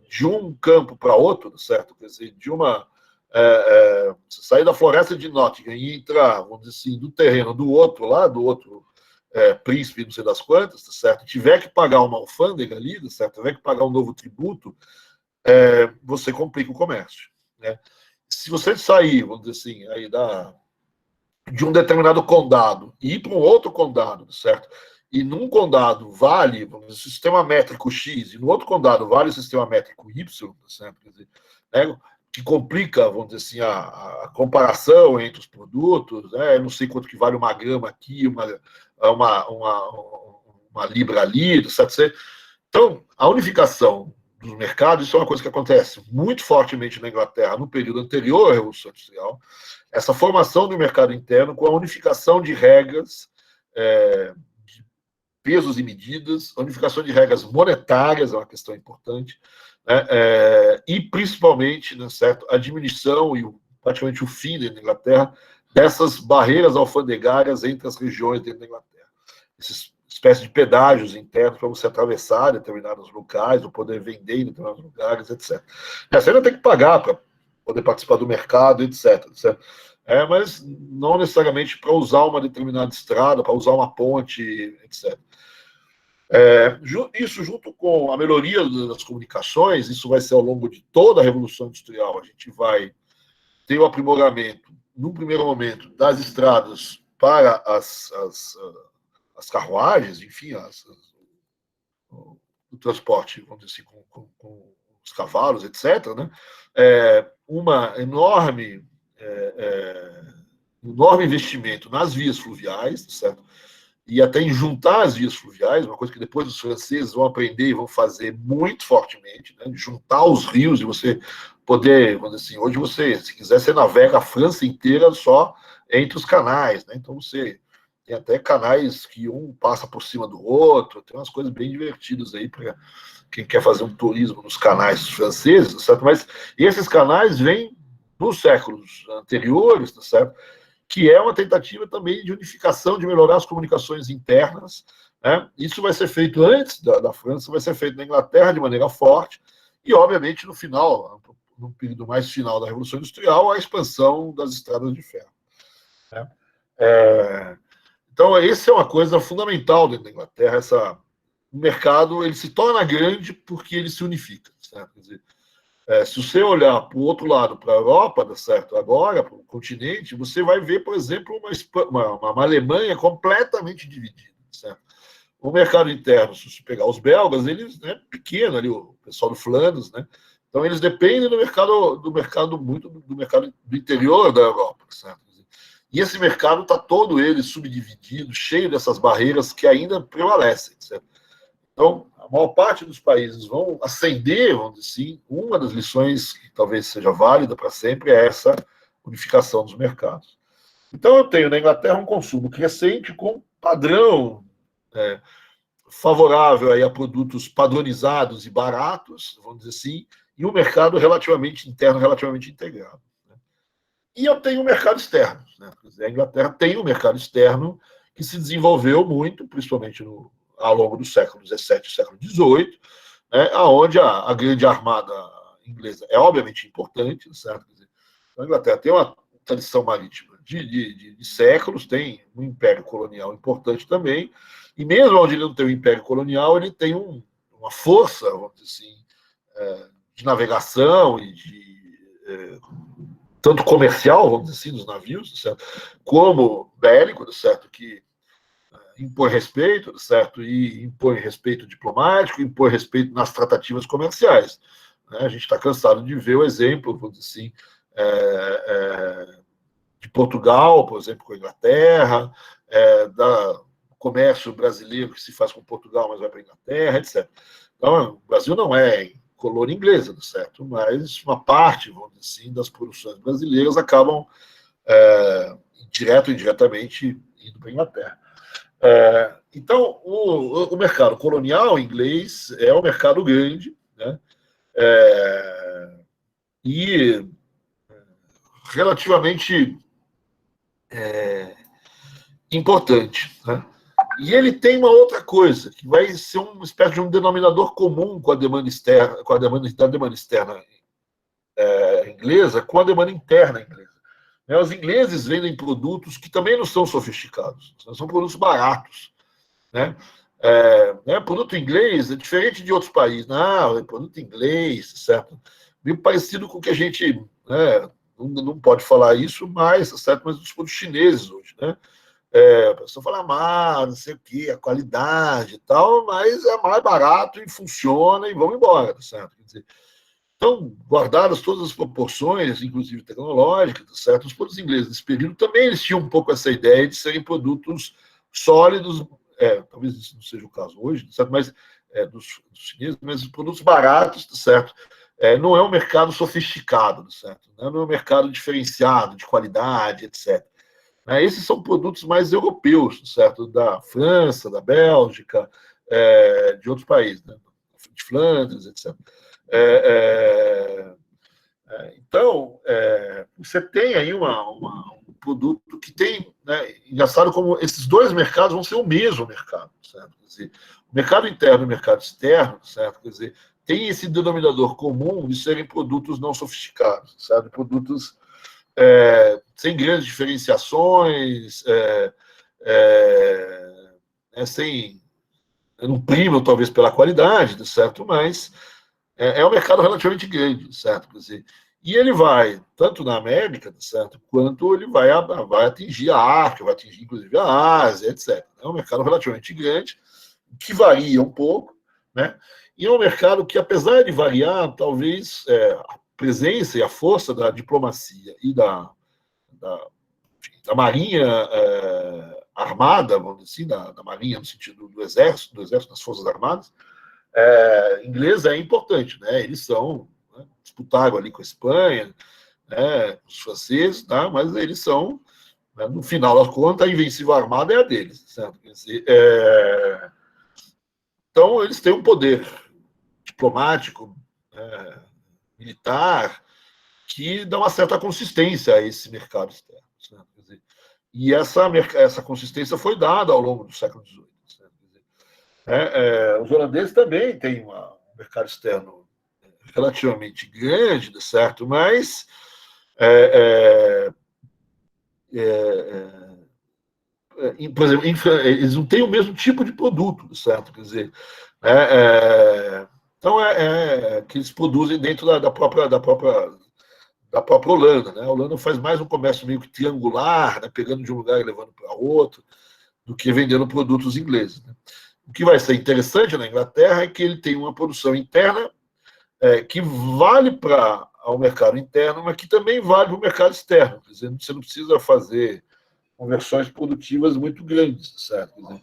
de um campo para outro, certo? Quer dizer, de uma sair da floresta de Nottingham e entrar, vamos dizer assim, do terreno do outro lá, do outro príncipe, não sei das quantas, tá certo? Tiver que pagar uma alfândega ali, tá certo? Tiver que pagar um novo tributo, você complica o comércio, né? Se você sair, vamos dizer assim, aí de um determinado condado e ir para um outro condado, certo? E num condado vale, vamos dizer, o sistema métrico X, e no outro condado vale o sistema métrico Y, certo? Quer dizer, né, que complica, vamos dizer assim, a comparação entre os produtos, né? Não sei quanto que vale uma grama aqui, uma libra ali, certo? Então, a unificação dos mercados, isso é uma coisa que acontece muito fortemente na Inglaterra no período anterior à Revolução Industrial, essa formação do mercado interno com a unificação de regras, de pesos e medidas, a unificação de regras monetárias é uma questão importante, né, e principalmente, né, certo, a diminuição e praticamente o fim da Inglaterra dessas barreiras alfandegárias entre as regiões dentro da Inglaterra. Esses espécie de pedágios internos para você atravessar determinados locais, ou poder vender em determinados lugares, etc. Você ainda tem que pagar para poder participar do mercado, etc. Mas não necessariamente para usar uma determinada estrada, para usar uma ponte, etc. Isso junto com a melhoria das comunicações, isso vai ser ao longo de toda a Revolução Industrial, a gente vai ter o aprimoramento, num primeiro momento, das estradas para as carruagens, enfim, o transporte, vamos dizer assim, com os cavalos, etc., né? Uma enorme investimento nas vias fluviais, certo? E até em juntar as vias fluviais, uma coisa que depois os franceses vão aprender e vão fazer muito fortemente, né? Juntar os rios e você poder, vamos dizer assim, hoje você, se quiser, você navega a França inteira só entre os canais, né? Então você tem até canais que um passa por cima do outro, tem umas coisas bem divertidas aí para quem quer fazer um turismo nos canais franceses, certo? Mas esses canais vêm nos séculos anteriores, tá certo? Que é uma tentativa também de unificação, de melhorar as comunicações internas, né? Isso vai ser feito antes da França, vai ser feito na Inglaterra de maneira forte, e obviamente no final, no período mais final da Revolução Industrial, a expansão das estradas de ferro, né? Então, essa é uma coisa fundamental dentro da Inglaterra. O mercado ele se torna grande porque ele se unifica. Certo? Quer dizer, se você olhar para o outro lado, para a Europa, certo? Agora, para o continente, você vai ver, por exemplo, uma Alemanha completamente dividida. Certo? O mercado interno, se você pegar os belgas, eles pequeno ali, o pessoal do Flandres, né? Então eles dependem do mercado muito do mercado do interior da Europa, certo? E esse mercado está todo ele subdividido, cheio dessas barreiras que ainda prevalecem, certo? Então, a maior parte dos países vão ascender, vamos dizer assim, uma das lições que talvez seja válida para sempre é essa unificação dos mercados. Então, eu tenho na Inglaterra um consumo crescente com padrão favorável aí a produtos padronizados e baratos, vamos dizer assim, e um mercado relativamente interno, relativamente integrado. Né? E eu tenho um mercado externo. Né? A Inglaterra tem um mercado externo que se desenvolveu muito, principalmente ao longo do século XVII e século XVIII, né? Onde a grande armada inglesa é obviamente importante, certo? A Inglaterra tem uma tradição marítima de séculos, tem um império colonial importante também, e mesmo onde ele não tem um império colonial, ele tem uma força, vamos dizer assim, de navegação e tanto comercial, vamos dizer assim, dos navios, certo? Como bélico, certo? Que impor respeito, certo? E impor respeito diplomático, impor respeito nas tratativas comerciais. Né? A gente está cansado de ver o exemplo, vamos dizer assim, de Portugal, por exemplo, com a Inglaterra, do comércio brasileiro que se faz com Portugal, mas vai para a Inglaterra, etc. Então, o Brasil não é colônia inglesa, certo? Mas uma parte, vamos dizer assim, das produções brasileiras acabam, direto ou indiretamente, indo para a Inglaterra. Então, o mercado colonial inglês é um mercado grande, né? E relativamente importante, né? E ele tem uma outra coisa, que vai ser uma espécie de um denominador comum com a demanda externa, com a demanda externa inglesa, com a demanda interna inglesa. Os ingleses vendem produtos que também não são sofisticados, são produtos baratos, né? Produto inglês é diferente de outros países. Não, é produto inglês, certo? Meio parecido com o que a gente, né, não pode falar isso mais, certo? Mas os produtos chineses hoje, né? A pessoa fala, não sei o quê, a qualidade e tal, mas é mais barato e funciona e vamos embora, certo? Quer dizer, então, guardadas todas as proporções, inclusive tecnológicas, certo? Os produtos ingleses nesse período também eles tinham um pouco essa ideia de serem produtos sólidos, talvez isso não seja o caso hoje, certo? Mas dos chineses, mas produtos baratos, certo? Não é um mercado sofisticado, certo? Não é um mercado diferenciado, de qualidade, etc. Esses são produtos mais europeus, certo? Da França, da Bélgica, de outros países, né? De Flandres, etc. Então, você tem aí um produto que tem, né, engraçado como esses dois mercados vão ser o mesmo mercado, certo? Quer dizer, o mercado interno e o mercado externo, certo? Quer dizer, tem esse denominador comum de serem produtos não sofisticados, certo? Produtos sem grandes diferenciações, sem não primam talvez pela qualidade, certo? Mas um mercado relativamente grande, certo? Quer dizer, e ele vai, tanto na América, certo? Quanto ele vai atingir a África, vai atingir inclusive a Ásia, etc. É um mercado relativamente grande, que varia um pouco, né? E é um mercado que, apesar de variar, talvez a presença e a força da diplomacia e da Marinha Armada, vamos dizer assim, da Marinha no sentido do Exército, das Forças Armadas, inglesa é importante, né? Eles são, né, disputaram ali com a Espanha, né, os franceses, tá? Mas eles são, né, no final das contas, a invencível armada é a deles, certo? Quer dizer, então eles têm um poder diplomático, militar, que dá uma certa consistência a esse mercado externo, certo? Quer dizer, e essa consistência foi dada ao longo do século XVIII. Certo? Quer dizer, os holandeses também têm um mercado externo relativamente grande, certo? Mas por exemplo, eles não têm o mesmo tipo de produto, certo? Quer dizer, então que eles produzem dentro da própria Holanda, né? A Holanda faz mais um comércio meio que triangular, né? Pegando de um lugar e levando para outro, do que vendendo produtos ingleses. Né? O que vai ser interessante na Inglaterra é que ele tem uma produção interna que vale para o mercado interno, mas que também vale para o mercado externo. Quer dizer, você não precisa fazer conversões produtivas muito grandes, certo? Quer dizer,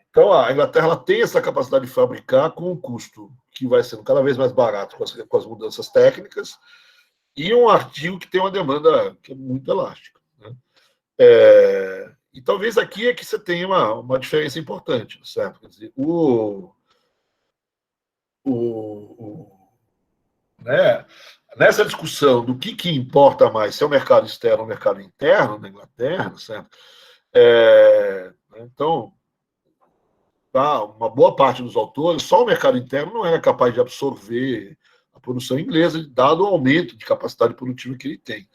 então, a Inglaterra ela tem essa capacidade de fabricar com um custo que vai sendo cada vez mais barato com as mudanças técnicas e um artigo que tem uma demanda que é muito elástica. Né? E talvez aqui é que você tenha uma diferença importante, certo? Quer dizer, né, nessa discussão do que importa mais, se é o mercado externo ou o mercado interno na Inglaterra, certo? Então, uma boa parte dos autores, só o mercado interno não era capaz de absorver a produção inglesa, dado o aumento de capacidade produtiva que ele tem.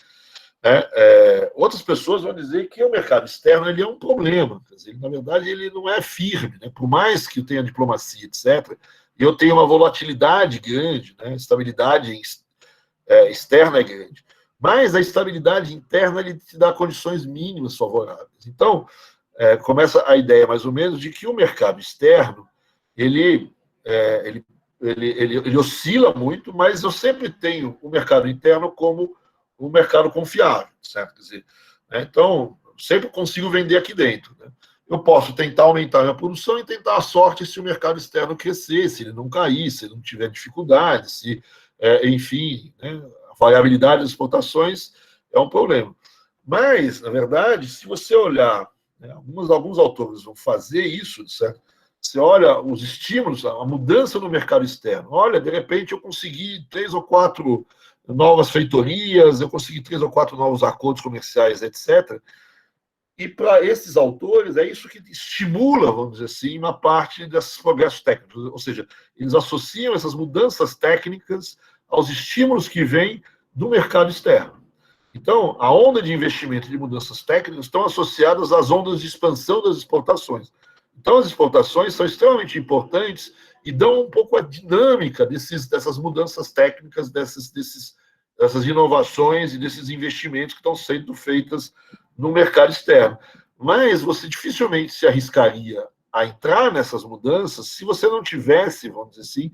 Outras pessoas vão dizer que o mercado externo ele é um problema. Quer dizer, na verdade, ele não é firme. Né? Por mais que eu tenha diplomacia, etc., eu tenho uma volatilidade grande, né? Estabilidade externa é grande. mas a estabilidade interna ele te dá condições mínimas favoráveis. Então, começa a ideia, mais ou menos, de que o mercado externo ele, ele oscila muito, mas eu sempre tenho o mercado interno como um mercado confiável, certo? Quer dizer, então, sempre consigo vender aqui dentro. Né? Eu posso tentar aumentar a minha produção e tentar a sorte se o mercado externo crescer, se ele não cair, se ele não tiver dificuldade, se, enfim, né, a variabilidade das exportações é um problema. Mas, na verdade, se você olhar, né, alguns autores vão fazer isso, certo? Você olha os estímulos, a mudança no mercado externo. Olha, de repente eu consegui 3 ou 4 novas feitorias, eu consegui 3 ou 4 novos acordos comerciais, etc. E para esses autores, é isso que estimula, vamos dizer assim, uma parte desses progressos técnicos. Ou seja, eles associam essas mudanças técnicas aos estímulos que vêm do mercado externo. Então, a onda de investimento de mudanças técnicas estão associadas às ondas de expansão das exportações. Então, as exportações são extremamente importantes e dão um pouco a dinâmica dessas mudanças técnicas, dessas inovações e desses investimentos que estão sendo feitas no mercado externo. Mas você dificilmente se arriscaria a entrar nessas mudanças se você não tivesse, vamos dizer assim,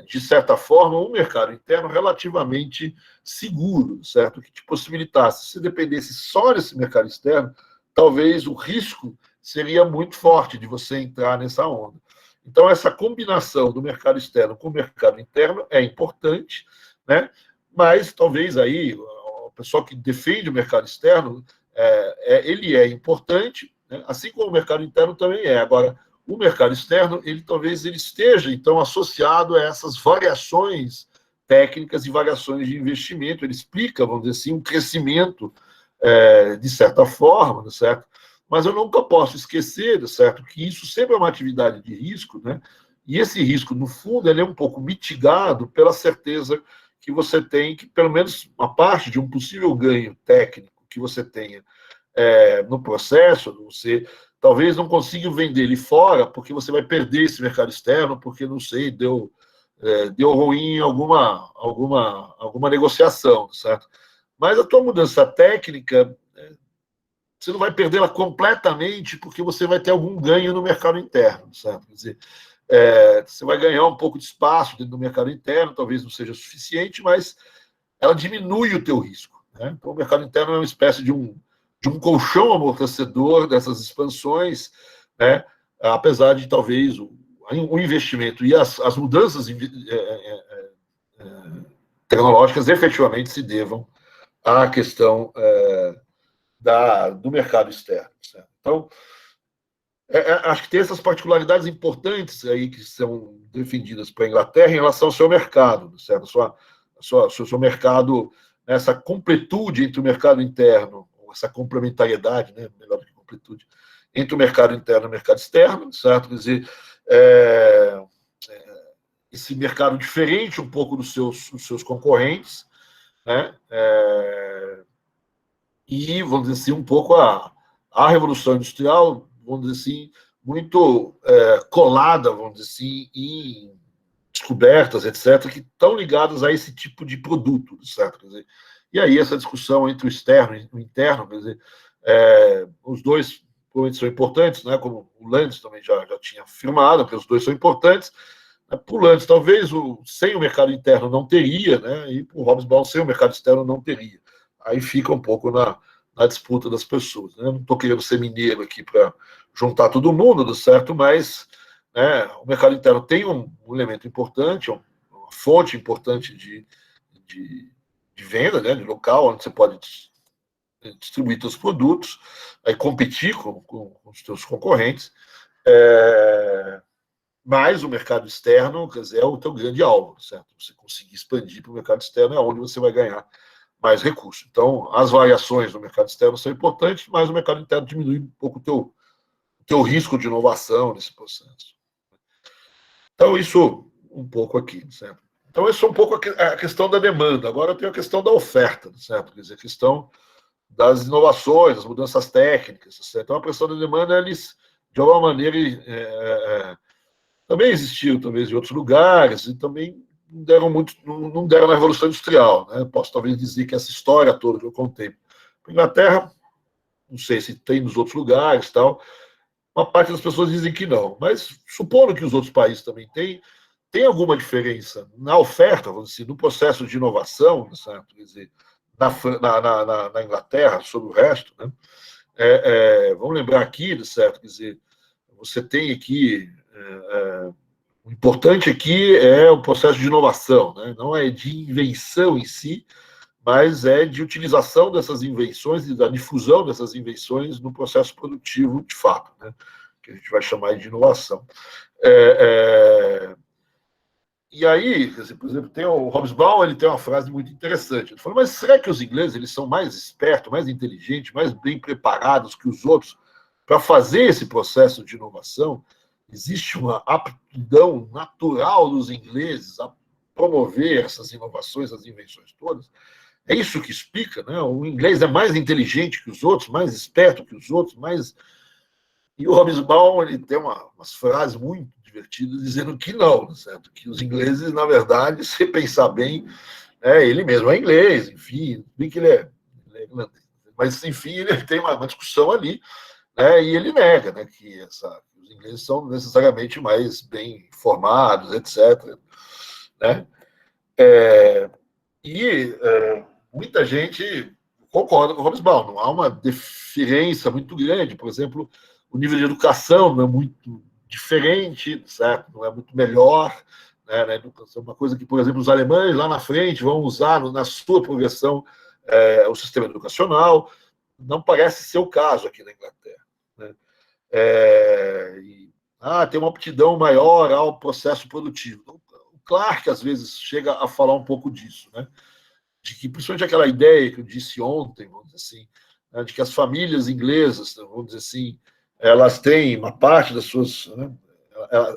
de certa forma, um mercado interno relativamente seguro, certo? Que te possibilitasse, se dependesse só desse mercado externo, talvez o risco seria muito forte de você entrar nessa onda. Então, essa combinação do mercado externo com o mercado interno é importante, né? Mas talvez aí o pessoal que defende o mercado externo, ele é importante, né? Assim como o mercado interno também é. Agora, o mercado externo, talvez ele esteja, então, associado a essas variações técnicas e variações de investimento. Ele explica, vamos dizer assim, um crescimento, de certa forma, certo? Mas eu nunca posso esquecer, certo, que isso sempre é uma atividade de risco, né? E esse risco, no fundo, ele é um pouco mitigado pela certeza que você tem que, pelo menos, uma parte de um possível ganho técnico que você tenha no processo, você talvez não consiga vender ele fora, porque você vai perder esse mercado externo, porque, não sei, deu ruim em alguma negociação, certo? Mas a tua mudança técnica, você não vai perdê-la completamente, porque você vai ter algum ganho no mercado interno, certo? Quer dizer, você vai ganhar um pouco de espaço dentro do mercado interno, talvez não seja suficiente, mas ela diminui o teu risco. Né? Então, o mercado interno é uma espécie de um colchão amortecedor dessas expansões, né? Apesar de talvez o investimento e as mudanças tecnológicas efetivamente se devam à questão do mercado externo. Certo? Então, acho que tem essas particularidades importantes aí que são defendidas para a Inglaterra em relação ao seu mercado, certo? Seu mercado, essa completude entre o mercado interno, essa complementariedade, né? Melhor do que completude, entre o mercado interno e o mercado externo, certo? Quer dizer, esse mercado diferente um pouco dos seus concorrentes, né? E, vamos dizer assim, um pouco a Revolução Industrial, vamos dizer assim, muito colada, vamos dizer assim, em descobertas, etc., que estão ligadas a esse tipo de produto, certo? Quer dizer, e aí essa discussão entre o externo e o interno, quer dizer, os dois provavelmente são importantes, né? Como o Landes também já tinha afirmado, que os dois são importantes. Para o Landes, talvez sem o mercado interno não teria, né? E para o Hobsbawm, sem o mercado externo não teria. Aí fica um pouco na disputa das pessoas. Né? Não estou querendo ser mineiro aqui para juntar todo mundo, certo? Mas, né, o mercado interno tem um elemento importante, uma fonte importante de venda, né, de local, onde você pode distribuir seus produtos, aí competir com os seus concorrentes. Mas o mercado externo, quer dizer, é o teu grande alvo, certo? Você conseguir expandir para o mercado externo é onde você vai ganhar mais recursos. Então, as variações no mercado externo são importantes, mas o mercado interno diminui um pouco o teu risco de inovação nesse processo. Então, isso um pouco aqui, certo? Então, isso é um pouco a questão da demanda. Agora, eu tenho a questão da oferta, certo? Quer dizer, a questão das inovações, das mudanças técnicas, certo? Então, a questão da demanda, eles, de alguma maneira, também existiu, talvez, em outros lugares, e também não deram na Revolução Industrial, né? Posso talvez dizer que essa história toda que eu contei. A Inglaterra, não sei se tem nos outros lugares, tal. Uma parte das pessoas dizem que não, mas supondo que os outros países também têm, tem alguma diferença na oferta, vamos dizer, no processo de inovação, certo? Quer dizer, na Inglaterra sobre o resto, né? Vamos lembrar aqui, certo? Quer dizer, você tem aqui o importante aqui é o processo de inovação, né? Não é de invenção em si, mas é de utilização dessas invenções e da difusão dessas invenções no processo produtivo de fato, né? Que a gente vai chamar de inovação. E aí, por exemplo, tem o Hobsbawm, ele tem uma frase muito interessante. Ele falou, mas será que os ingleses eles são mais espertos, mais inteligentes, mais bem preparados que os outros para fazer esse processo de inovação? Existe uma aptidão natural dos ingleses a promover essas inovações, as invenções todas? É isso que explica, né? O inglês é mais inteligente que os outros, mais esperto que os outros, mais... E o Hobsbawm, ele tem umas frases muito divertidas dizendo que não, certo? Que os ingleses, na verdade, se pensar bem, ele mesmo é inglês, enfim, bem que ele é irlandês, mas, enfim, ele tem uma discussão ali, né? E ele nega, né, que os ingleses são necessariamente mais bem formados, etc. Né? Muita gente concorda com o Hobsbawm, não há uma diferença muito grande, por exemplo, o nível de educação não é muito diferente, certo? Não é muito melhor, né? Na educação, uma coisa que, por exemplo, os alemães lá na frente vão usar na sua progressão o sistema educacional, não parece ser o caso aqui na Inglaterra, né? Tem uma aptidão maior ao processo produtivo. O Clarke, às vezes, chega a falar um pouco disso, né? De que, principalmente aquela ideia que eu disse ontem, vamos dizer assim, né, de que as famílias inglesas, vamos dizer assim, elas têm uma parte das suas... Né,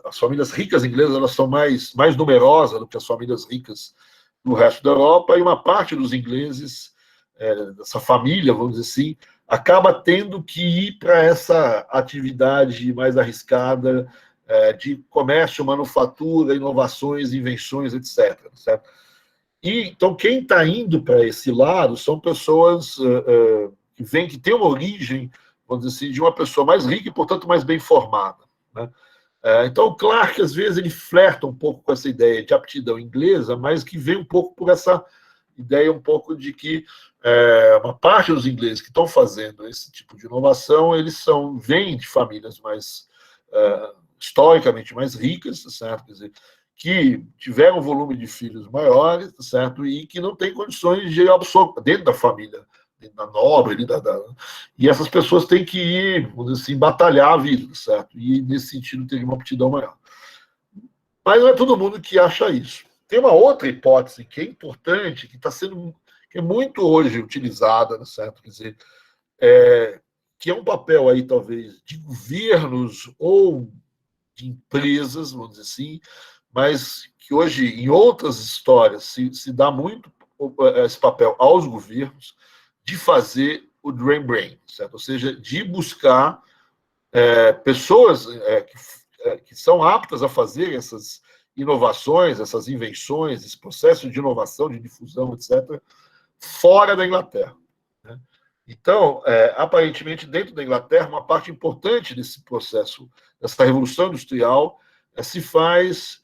as famílias ricas inglesas elas são mais numerosas do que as famílias ricas do resto da Europa, e uma parte dos ingleses, dessa família, vamos dizer assim, acaba tendo que ir para essa atividade mais arriscada de comércio, manufatura, inovações, invenções, etc. Certo? Então, quem está indo para esse lado são pessoas que têm uma origem, vamos dizer assim, de uma pessoa mais rica e, portanto, mais bem formada. Né? Então, o Clarke, às vezes, ele flerta um pouco com essa ideia de aptidão inglesa, mas que vem um pouco por essa ideia um pouco de que uma parte dos ingleses que estão fazendo esse tipo de inovação, eles vêm de famílias mais historicamente mais ricas, certo? Quer dizer, que tiveram um volume de filhos maiores, certo? E que não têm condições de absorver dentro da família, dentro da nobre, e essas pessoas têm que ir, vamos dizer assim, batalhar a vida, certo? E nesse sentido teria uma aptidão maior. Mas não é todo mundo que acha isso. Tem uma outra hipótese que é importante, que é muito hoje utilizada, certo? Quer dizer, que é um papel aí talvez de governos ou de empresas, vamos dizer assim, mas que hoje, em outras histórias, se dá muito esse papel aos governos de fazer o Drain Brain, certo? Ou seja, de buscar pessoas que são aptas a fazer essas inovações, essas invenções, esse processo de inovação, de difusão, etc., fora da Inglaterra. Né? Então, aparentemente, dentro da Inglaterra, uma parte importante desse processo, dessa revolução industrial, se faz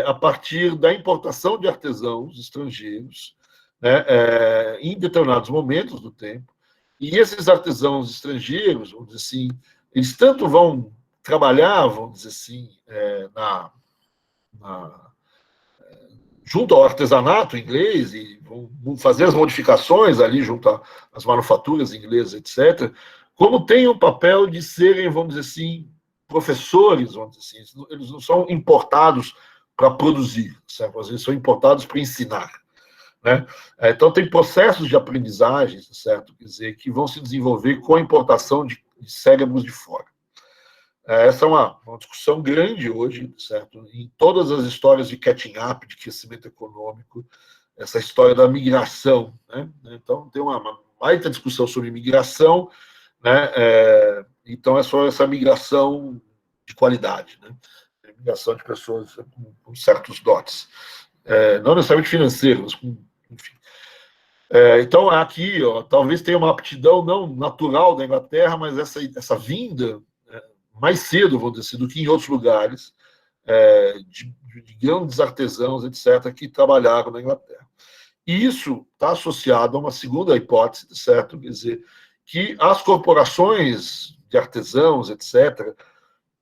a partir da importação de artesãos estrangeiros, né, em determinados momentos do tempo. E esses artesãos estrangeiros, vamos dizer assim, eles tanto vão trabalhar, vamos dizer assim, junto ao artesanato inglês e vão fazer as modificações ali junto às manufaturas inglesas, etc., como tem o papel de serem, vamos dizer assim, professores, vamos dizer assim, eles não são importados para produzir, certo? Eles são importados para ensinar. Né? Então, tem processos de aprendizagem, certo? Quer dizer, que vão se desenvolver com a importação de cérebros de fora. Essa é uma discussão grande hoje, certo? Em todas as histórias de catching up, de crescimento econômico, essa história da migração. Né? Então, tem uma baita discussão sobre migração, né? Então, é só essa migração de qualidade, né? Migração de pessoas com certos dotes. não necessariamente financeiro, mas enfim. Então, aqui, talvez tenha uma aptidão não natural da Inglaterra, mas essa vinda mais cedo, vamos dizer assim, do que em outros lugares, de grandes artesãos, etc., que trabalharam na Inglaterra. E isso está associado a uma segunda hipótese, certo? Quer dizer, que as corporações de artesãos, etc.,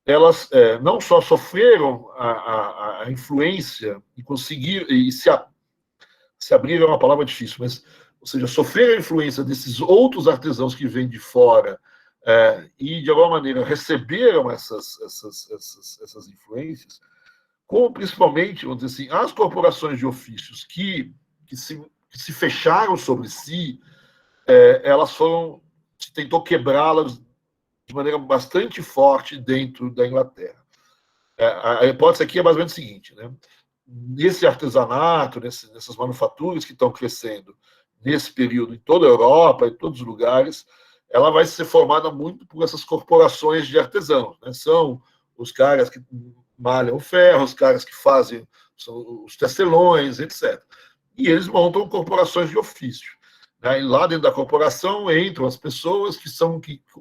elas não só sofreram a influência e conseguiram, e se abrir é uma palavra difícil, mas, ou seja, sofreram a influência desses outros artesãos que vêm de fora e, de alguma maneira, receberam essas influências, como principalmente, vamos dizer assim, as corporações de ofícios que se fecharam sobre si, elas foram, se tentou quebrá-las de maneira bastante forte dentro da Inglaterra. A hipótese aqui é mais ou menos o seguinte, né? Nesse artesanato, nessas manufaturas que estão crescendo nesse período em toda a Europa, em todos os lugares, ela vai ser formada muito por essas corporações de artesãos, né? São os caras que malham o ferro, os caras que fazem os tecelões, etc. E eles montam corporações de ofício. Né? E lá dentro da corporação entram as pessoas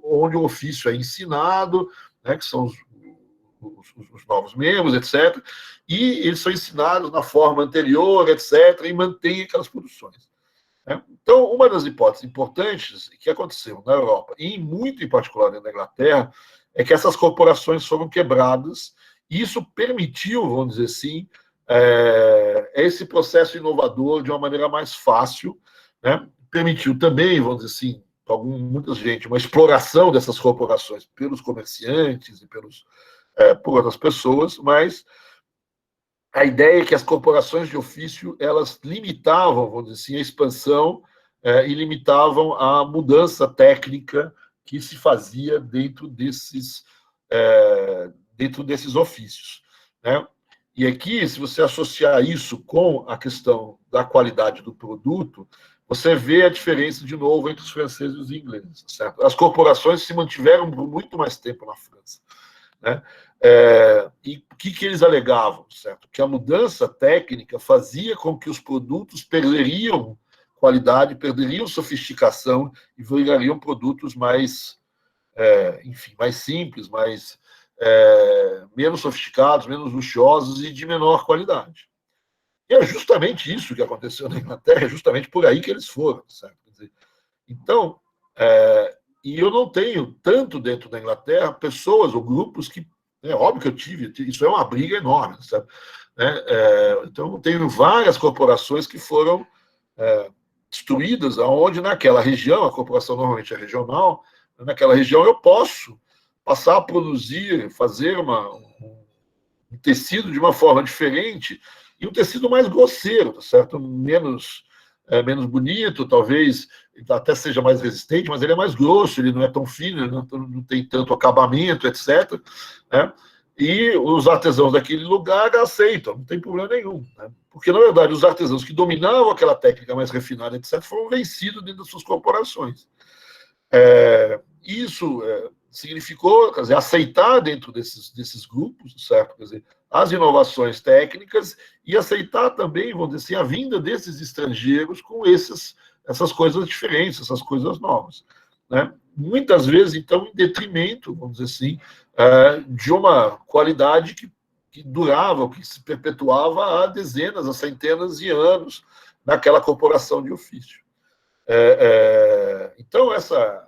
onde o ofício é ensinado, né? Que são os novos membros, etc. E eles são ensinados na forma anterior, etc., e mantêm aquelas produções. Né? Então, uma das hipóteses importantes que aconteceu na Europa, e muito em particular na Inglaterra, é que essas corporações foram quebradas, e isso permitiu, vamos dizer assim, esse processo inovador de uma maneira mais fácil, né? Permitiu também, vamos dizer assim, muita gente, uma exploração dessas corporações pelos comerciantes e por outras pessoas, mas a ideia é que as corporações de ofício elas limitavam, vamos dizer assim, a expansão e limitavam a mudança técnica que se fazia dentro desses ofícios, né? E aqui, se você associar isso com a questão da qualidade do produto, você vê a diferença, de novo, entre os franceses e os ingleses, certo? As corporações se mantiveram por muito mais tempo na França, né? E o que eles alegavam, certo? Que a mudança técnica fazia com que os produtos perderiam qualidade, perderiam sofisticação e virariam produtos mais, enfim, mais simples, menos sofisticados, menos luxuosos e de menor qualidade. E é justamente isso que aconteceu na Inglaterra, é justamente por aí que eles foram, certo? Quer dizer, então, e eu não tenho tanto dentro da Inglaterra pessoas ou grupos que, é óbvio que eu tive, isso é uma briga enorme, sabe? Então, eu tenho várias corporações que foram destruídas, onde naquela região, a corporação normalmente é regional, naquela região eu posso passar a produzir, fazer um tecido de uma forma diferente e um tecido mais grosseiro, tá certo? Menos bonito, talvez até seja mais resistente, mas ele é mais grosso, ele não é tão fino, ele não tem tanto acabamento, etc. Né? E os artesãos daquele lugar aceitam, não tem problema nenhum. Né? Porque, na verdade, os artesãos que dominavam aquela técnica mais refinada, etc., foram vencidos dentro das suas corporações. Isso significou, quer dizer, aceitar dentro desses grupos, certo? Quer dizer, as inovações técnicas e aceitar também, vamos dizer assim, a vinda desses estrangeiros com essas coisas diferentes, essas coisas novas. Né? Muitas vezes, então, em detrimento, vamos dizer assim, de uma qualidade que durava, que se perpetuava há dezenas, há centenas de anos naquela corporação de ofício. Então, essa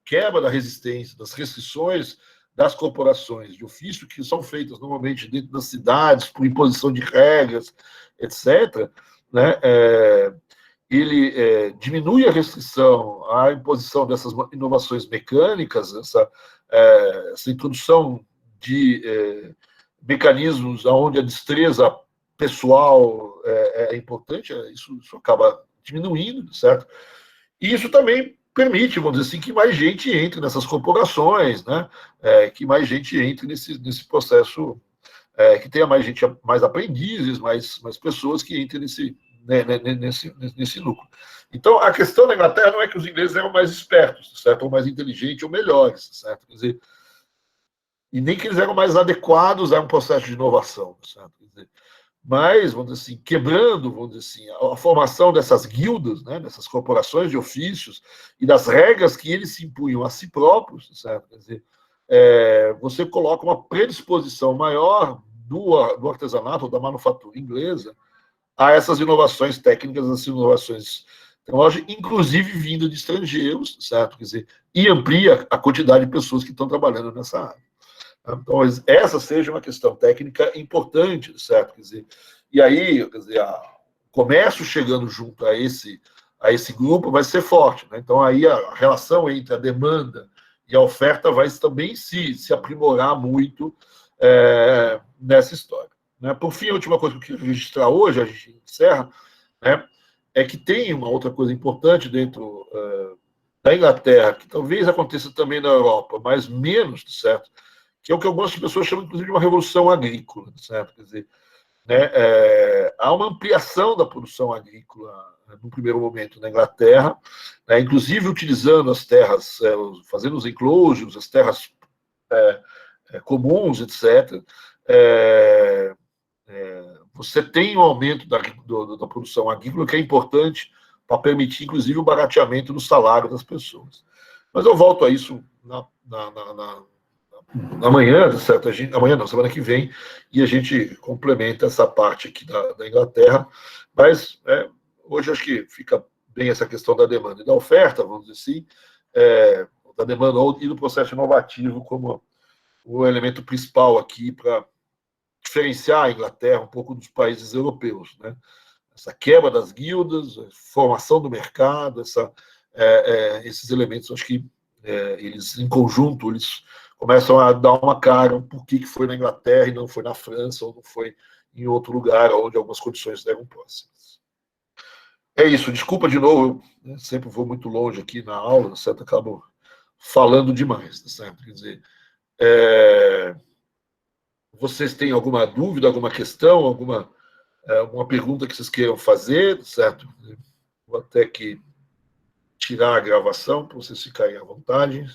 quebra da resistência, das restrições das corporações de ofício, que são feitas normalmente dentro das cidades, por imposição de regras, etc., né, ele diminui a restrição, a imposição dessas inovações mecânicas, essa introdução de mecanismos onde a destreza pessoal é importante, isso acaba diminuindo, certo? E isso também permite, vamos dizer assim, que mais gente entre nessas corporações, né? Que mais gente entre nesse processo, que tenha mais gente, mais aprendizes, mais pessoas que entrem nesse lucro. Então, a questão da Inglaterra não é que os ingleses eram mais espertos, certo? Ou mais inteligentes ou melhores, certo? Quer dizer, e nem que eles eram mais adequados a um processo de inovação, certo? Quer dizer, mas, vamos dizer assim, quebrando, vamos dizer assim, a formação dessas guildas, né, dessas corporações de ofícios e das regras que eles se impunham a si próprios, certo? Quer dizer, você coloca uma predisposição maior do artesanato, ou da manufatura inglesa, a essas inovações técnicas, essas inovações tecnológicas, inclusive vindo de estrangeiros, certo? Quer dizer, e amplia a quantidade de pessoas que estão trabalhando nessa área. Então, essa seja uma questão técnica importante, certo? Quer dizer, e aí, quer dizer, o comércio chegando junto a esse grupo vai ser forte, né? Então, aí a relação entre a demanda e a oferta vai também se aprimorar muito nessa história. Né? Por fim, a última coisa que eu queria registrar hoje, a gente encerra, né, é que tem uma outra coisa importante dentro da Inglaterra, que talvez aconteça também na Europa, mas menos, certo? Que é o que algumas pessoas chamam, inclusive, de uma revolução agrícola, certo? Quer dizer, né, há uma ampliação da produção agrícola no primeiro momento na Inglaterra, né, inclusive utilizando as terras, fazendo os enclosures, as terras comuns, etc. Você tem um aumento da produção agrícola que é importante para permitir, inclusive, o barateamento do salário das pessoas. Mas eu volto a isso amanhã, certo? Amanhã não, semana que vem, e a gente complementa essa parte aqui da Inglaterra, mas hoje acho que fica bem essa questão da demanda e da oferta, vamos dizer assim, da demanda e do processo inovativo como o elemento principal aqui para diferenciar a Inglaterra um pouco dos países europeus, né? Essa quebra das guildas, formação do mercado, esses elementos, acho que eles, em conjunto, eles começam a dar uma cara por que foi na Inglaterra e não foi na França, ou não foi em outro lugar onde algumas condições eram próximas. É isso, desculpa de novo, eu sempre vou muito longe aqui na aula, certo? Acabo falando demais, certo? Quer dizer, vocês têm alguma dúvida, alguma questão, alguma pergunta que vocês queiram fazer, certo? Vou até que tirar a gravação para vocês ficarem à vontade.